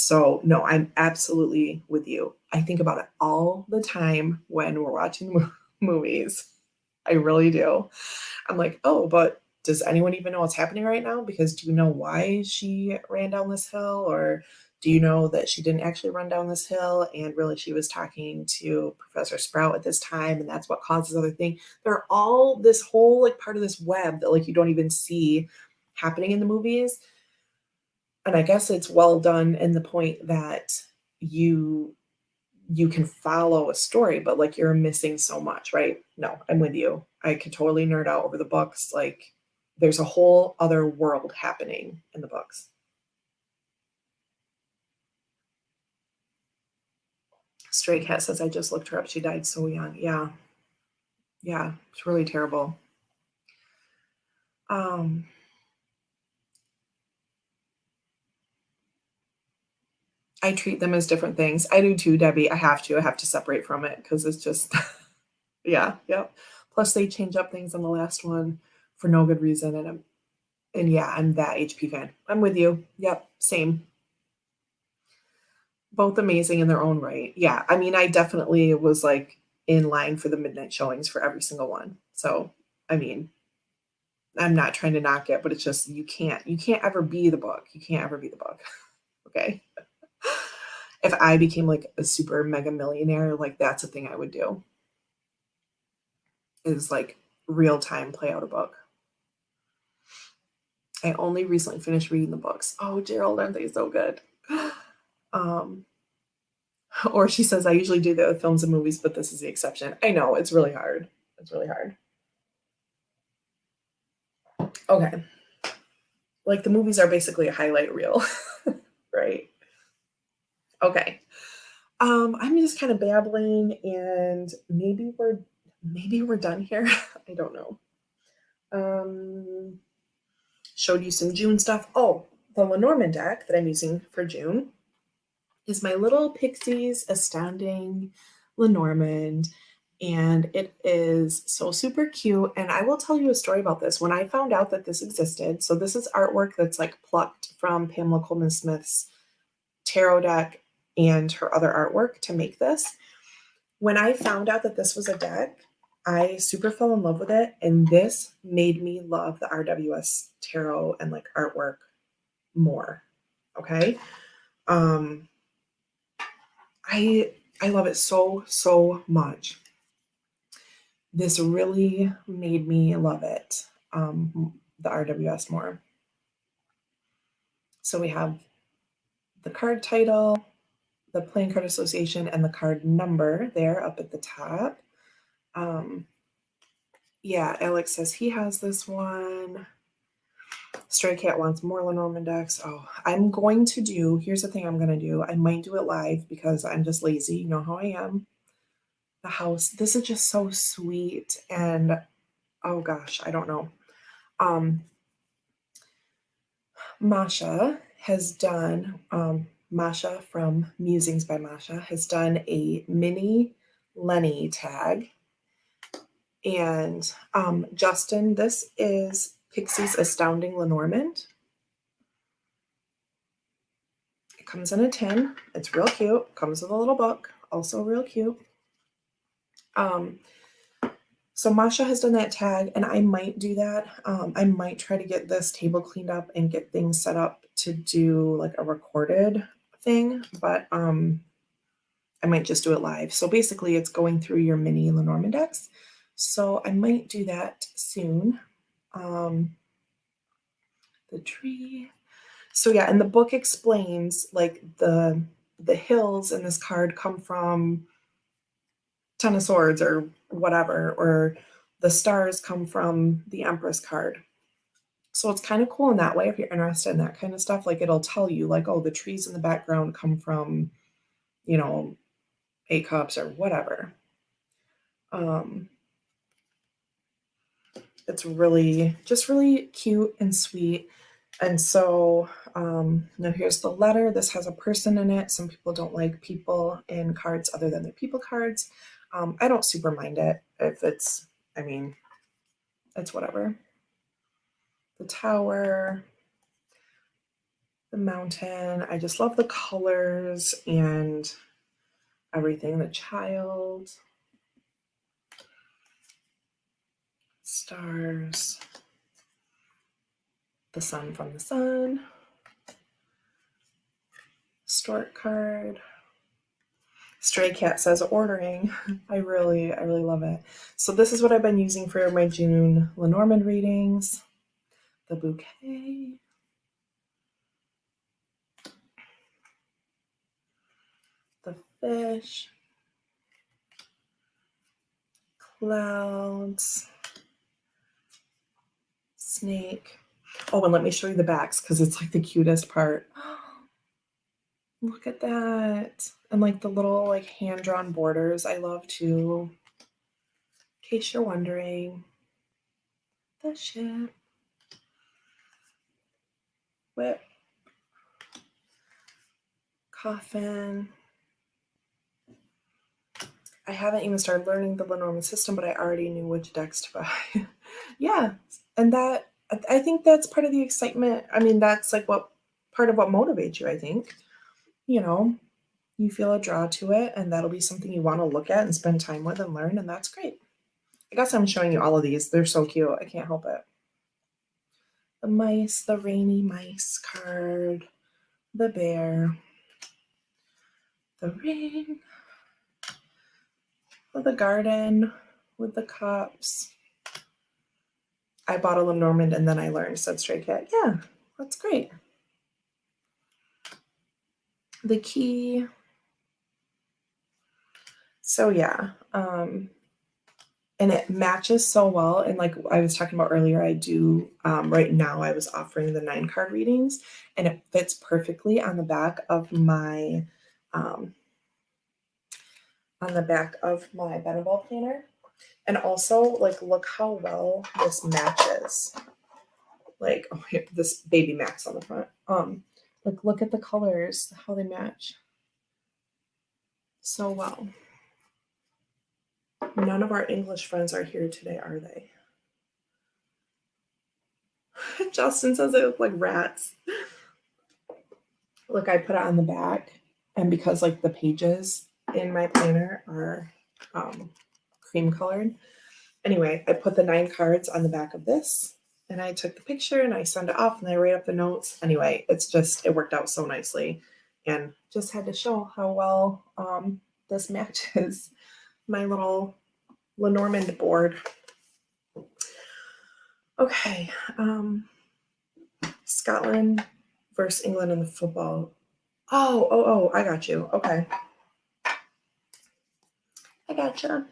absolutely with you. I think about it all the time when we're watching movies. I really do. I'm like, oh, but does anyone even know what's happening right now? Because do you know why she ran down this hill? Or do you know that she didn't actually run down this hill and really she was talking to Professor Sprout at this time and that's what causes other thing? They're all this whole like part of this web that like you don't even see happening in the movies. And I guess it's well done in the point that you can follow a story, but like you're missing so much, right? No, I'm with you. I could totally nerd out over the books. Like there's a whole other world happening in the books. Stray Cat says, I just looked her up. She died so young. Yeah. Yeah. It's really terrible. I treat them as different things. I do too, Debbie. I have to separate from it because it's just, yeah. Yep. Plus they change up things on the last one for no good reason. And yeah, I'm that HP fan. I'm with you. Yep. Same. both amazing in their own right. Yeah, I mean, I definitely was, like, in line for the midnight showings for every single one. So, I mean, I'm not trying to knock it, but it's just you can't ever be the book. You can't ever be the book, okay? If I became, like, a super mega millionaire, like, that's a thing I would do, is, like, real time play out a book. I only recently finished reading the books. Oh, Gerald, aren't they so good? Um, or she says, "I usually do that with films and movies, but this is the exception." I know, it's really hard. It's really hard. Okay. Like, the movies are basically a highlight reel, right? Okay. I'm just kind of babbling and maybe we're done here. I don't know. Um, Showed you some June stuff. Oh, the Lenormand deck that I'm using for June is my little Pixies Astounding Lenormand. And it is so super cute. And I will tell you a story about this. When I found out that this existed, so this is artwork that's like plucked from Pamela Coleman Smith's tarot deck and her other artwork to make this. When I found out that this was a deck, I super fell in love with it. And this made me love the RWS tarot and like artwork more. Okay. Um, I love it so much. This really made me love it. The RWS more. So we have the card title, the Playing Card Association, and the card number there up at the top. Yeah, Alex says he has this one. Stray Cat wants more Lenormand decks. Oh, here's the thing I'm going to do. I might do it live because I'm just lazy. You know how I am. The house. This is just so sweet. And oh gosh, I don't know. Masha has done, Masha from Musings by Masha has done a mini Lenny tag. And Justin, this is Pixie's Astounding Lenormand. It comes in a tin. It's real cute. Comes with a little book. Also real cute. So Masha has done that tag, and I might do that. I might try to get this table cleaned up and get things set up to do like a recorded thing, but I might just do it live. So basically it's going through your mini Lenormand decks. So I might do that soon. The tree. So yeah, and the book explains like the hills in this card come from Ten of Swords or whatever, or the stars come from the Empress card. So it's kind of cool in that way if you're interested in that kind of stuff. Like it'll tell you like, oh, the trees in the background come from, you know, 8 cups or whatever. It's really just really cute and sweet. And so now here's the letter. This has a person in it. Some people don't like people in cards other than their people cards. I don't super mind it if it's, I mean, it's whatever. The tower, the mountain. I just love the colors and everything. The child, stars, the sun from the sun, stork card. Stray Cat says ordering. I really love it. So this is what I've been using for my June Lenormand readings. The bouquet. The fish. Clouds. Snake. Oh, and let me show you the backs because it's like the cutest part. Look at that. And like the little like hand-drawn borders I love too. In case you're wondering. The ship. Whip. Coffin. I haven't even started learning the Lenormand system, but I already knew which decks to buy. Yeah. And that, I think that's part of the excitement. I mean, that's like what part of what motivates you, I think. You know, you feel a draw to it, and that'll be something you want to look at and spend time with and learn, and that's great. I guess I'm showing you all of these. They're so cute. I can't help it. The mice, the rainy mice card, the bear, the ring, the garden with the cups. I bought a Lenormand and then I learned, said Stray Cat. Yeah, that's great. The key. So yeah, and it matches so well. And like I was talking about earlier, I do right now I was offering the 9-card readings, and it fits perfectly on the back of my Benevol planner. And also, like, look how well this matches. Like, oh, here, this baby Max on the front. Like, look at the colors, how they match so well. None of our English friends are here today, are they? Justin says they look like rats. Look, I put it on the back, and because like the pages in my planner are cream colored. Anyway, I put the 9 cards on the back of this, and I took the picture and I send it off and I write up the notes. Anyway, it worked out so nicely, and just had to show how well this matches my little Lenormand board. Okay, Scotland versus England in the football. Oh, I got you. Okay. I gotcha.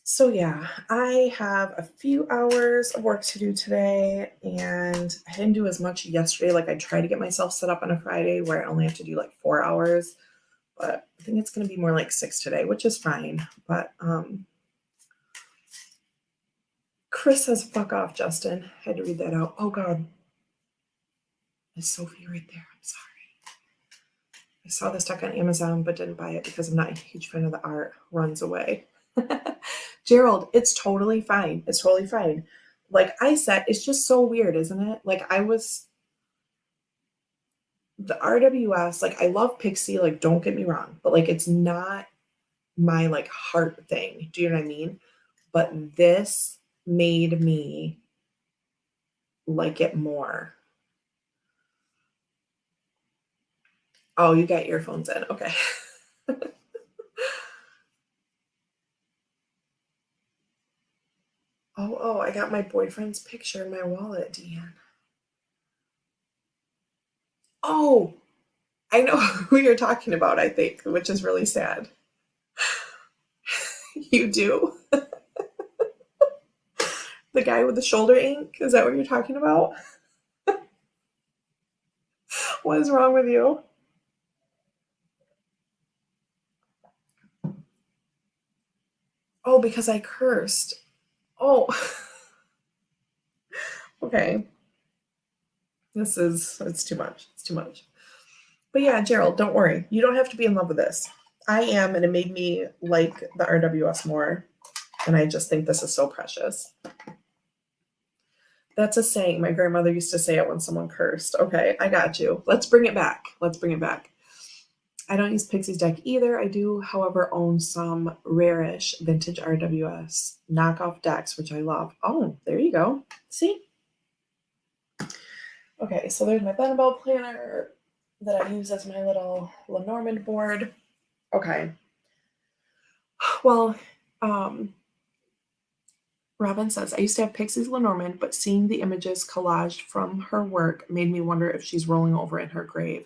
So yeah, I have a few hours of work to do today, and I didn't do as much yesterday. Like I tried to get myself set up on a Friday where I only have to do like 4 hours, but I think it's going to be more like 6 today, which is fine. But Chris says, fuck off, Justin. I had to read that out. Oh God. Is Sophie right there? I'm sorry. I saw this deck on Amazon, but didn't buy it because I'm not a huge fan of the art. Runs away. Gerald, it's totally fine. It's totally fine. Like I said, it's just so weird, isn't it? Like the RWS, like I love Pixie, like don't get me wrong, but like it's not my like heart thing. Do you know what I mean? But this made me like it more. Oh, you got earphones in. Okay. Oh, I got my boyfriend's picture in my wallet, Deanne. Oh, I know who you're talking about, I think, which is really sad. You do? The guy with the shoulder ink? Is that what you're talking about? What is wrong with you? Oh, because I cursed. Oh. Okay. It's too much. It's too much. But yeah, Gerald, don't worry. You don't have to be in love with this. I am, and it made me like the RWS more. And I just think this is so precious. That's a saying. My grandmother used to say it when someone cursed. Okay, I got you. Let's bring it back. Let's bring it back. I don't use Pixie's deck either. I do, however, own some rarish vintage RWS knockoff decks, which I love. Oh, there you go. See? Okay, so there's my Benevol planner that I use as my little Lenormand board. Okay. Well, Robin says, I used to have Pixie's Lenormand, but seeing the images collaged from her work made me wonder if she's rolling over in her grave.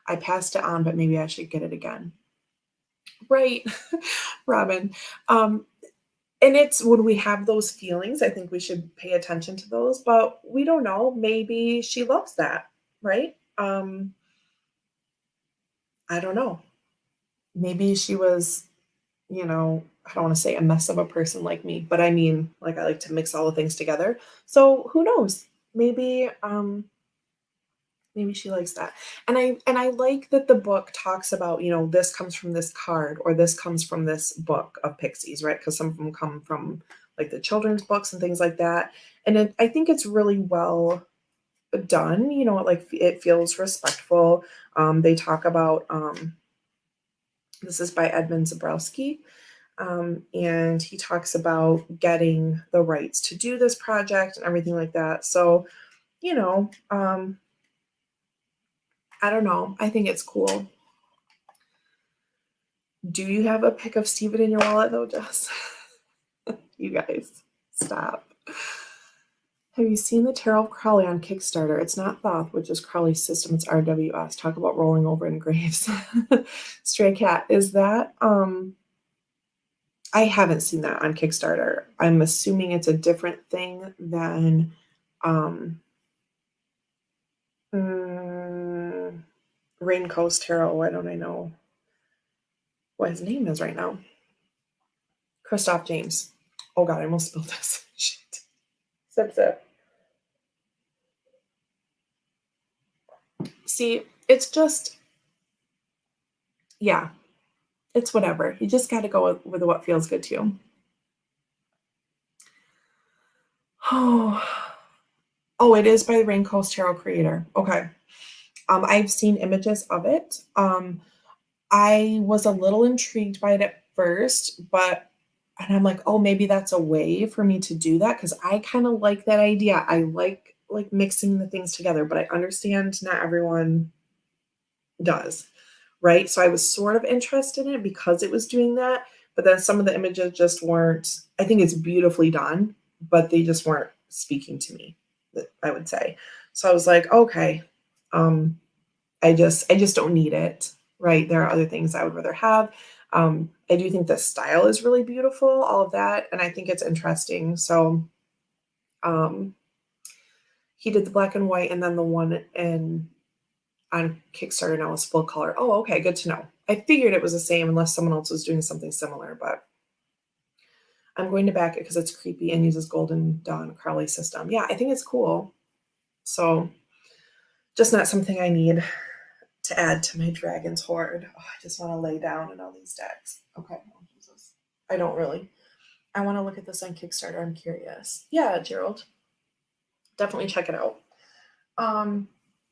I passed it on, but maybe I should get it again. Right, Robin. And it's when we have those feelings, I think we should pay attention to those, but we don't know. Maybe she loves that, right? I don't know. Maybe she was, I don't want to say a mess of a person like me, but I mean, like I like to mix all the things together. So who knows? Maybe maybe she likes that. And I like that the book talks about, this comes from this card or this comes from this book of Pixies, right? Because some of them come from like the children's books and things like that. And I think it's really well done. You know, like it feels respectful. They talk about this is by Edmund Zabrowski. And he talks about getting the rights to do this project and everything like that. So, you know, I don't know. I think it's cool. Do you have a pic of Steven in your wallet though, Jess? You guys, stop. Have you seen the Tarot of Crowley on Kickstarter? It's not Thoth, which is Crowley's system. It's RWS. Talk about rolling over in graves. Stray Cat, is that I haven't seen that on Kickstarter. I'm assuming it's a different thing than Rain Coast Tarot. Why don't I know what his name is right now? Christoph James. Oh God, I almost spilled this. Shit. Sip. See, it's just, yeah, it's whatever. You just got to go with what feels good to you. Oh, it is by the Rain Coast Tarot creator. Okay. I've seen images of it. I was a little intrigued by it at first, and I'm like, oh, maybe that's a way for me to do that because I kind of like that idea. I like mixing the things together, but I understand not everyone does, right? So I was sort of interested in it because it was doing that, but then some of the images just weren't. I think it's beautifully done, but they just weren't speaking to me, I would say. So I was like, okay, I just don't need it, right? There are other things I would rather have. I do think the style is really beautiful, all of that, and I think it's interesting. So he did the black and white, and then the one on Kickstarter now is full color. Oh, okay, good to know. I figured it was the same unless someone else was doing something similar, but I'm going to back it because it's creepy and uses Golden Dawn Crowley system. Yeah, I think it's cool. So just not something I need to add to my Dragon's Hoard. Oh, I just want to lay down in all these decks. Okay. Oh, Jesus. I don't really. I want to look at this on Kickstarter. I'm curious. Yeah, Gerald. Definitely check it out.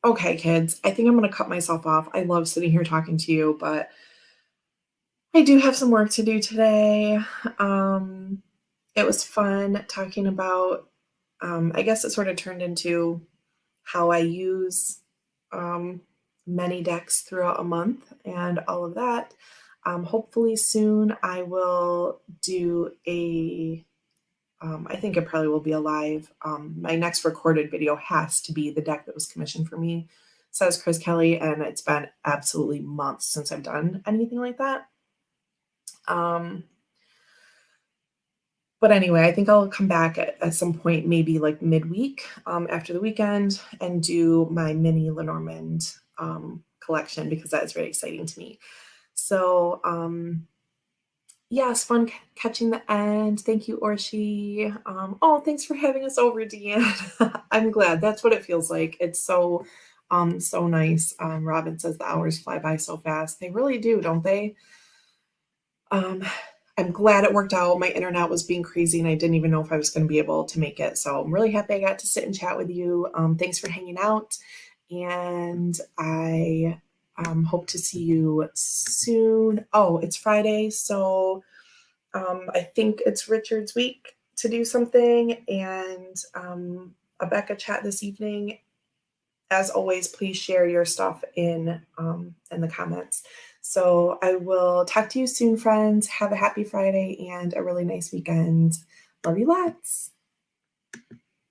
Okay, kids. I think I'm going to cut myself off. I love sitting here talking to you, but I do have some work to do today. It was fun talking about, I guess it sort of turned into how I use many decks throughout a month and all of that. Hopefully soon I will do I think it probably will be a live. My next recorded video has to be the deck that was commissioned for me, says Chris Kelly, and it's been absolutely months since I've done anything like that. But anyway, I think I'll come back at some point, maybe like midweek after the weekend, and do my mini Lenormand collection because that is very exciting to me. So yeah, it's fun catching the end. Thank you, Orshi. Oh, thanks for having us over, Deanne. I'm glad. That's what it feels like. It's so nice. Robin says the hours fly by so fast. They really do, don't they? I'm glad it worked out. My internet was being crazy and I didn't even know if I was going to be able to make it. So I'm really happy I got to sit and chat with you. Thanks for hanging out. And I hope to see you soon. Oh, it's Friday. So I think it's Richard's week to do something. And a Becca chat this evening. As always, please share your stuff in the comments. So I will talk to you soon, friends. Have a happy Friday and a really nice weekend. Love you lots.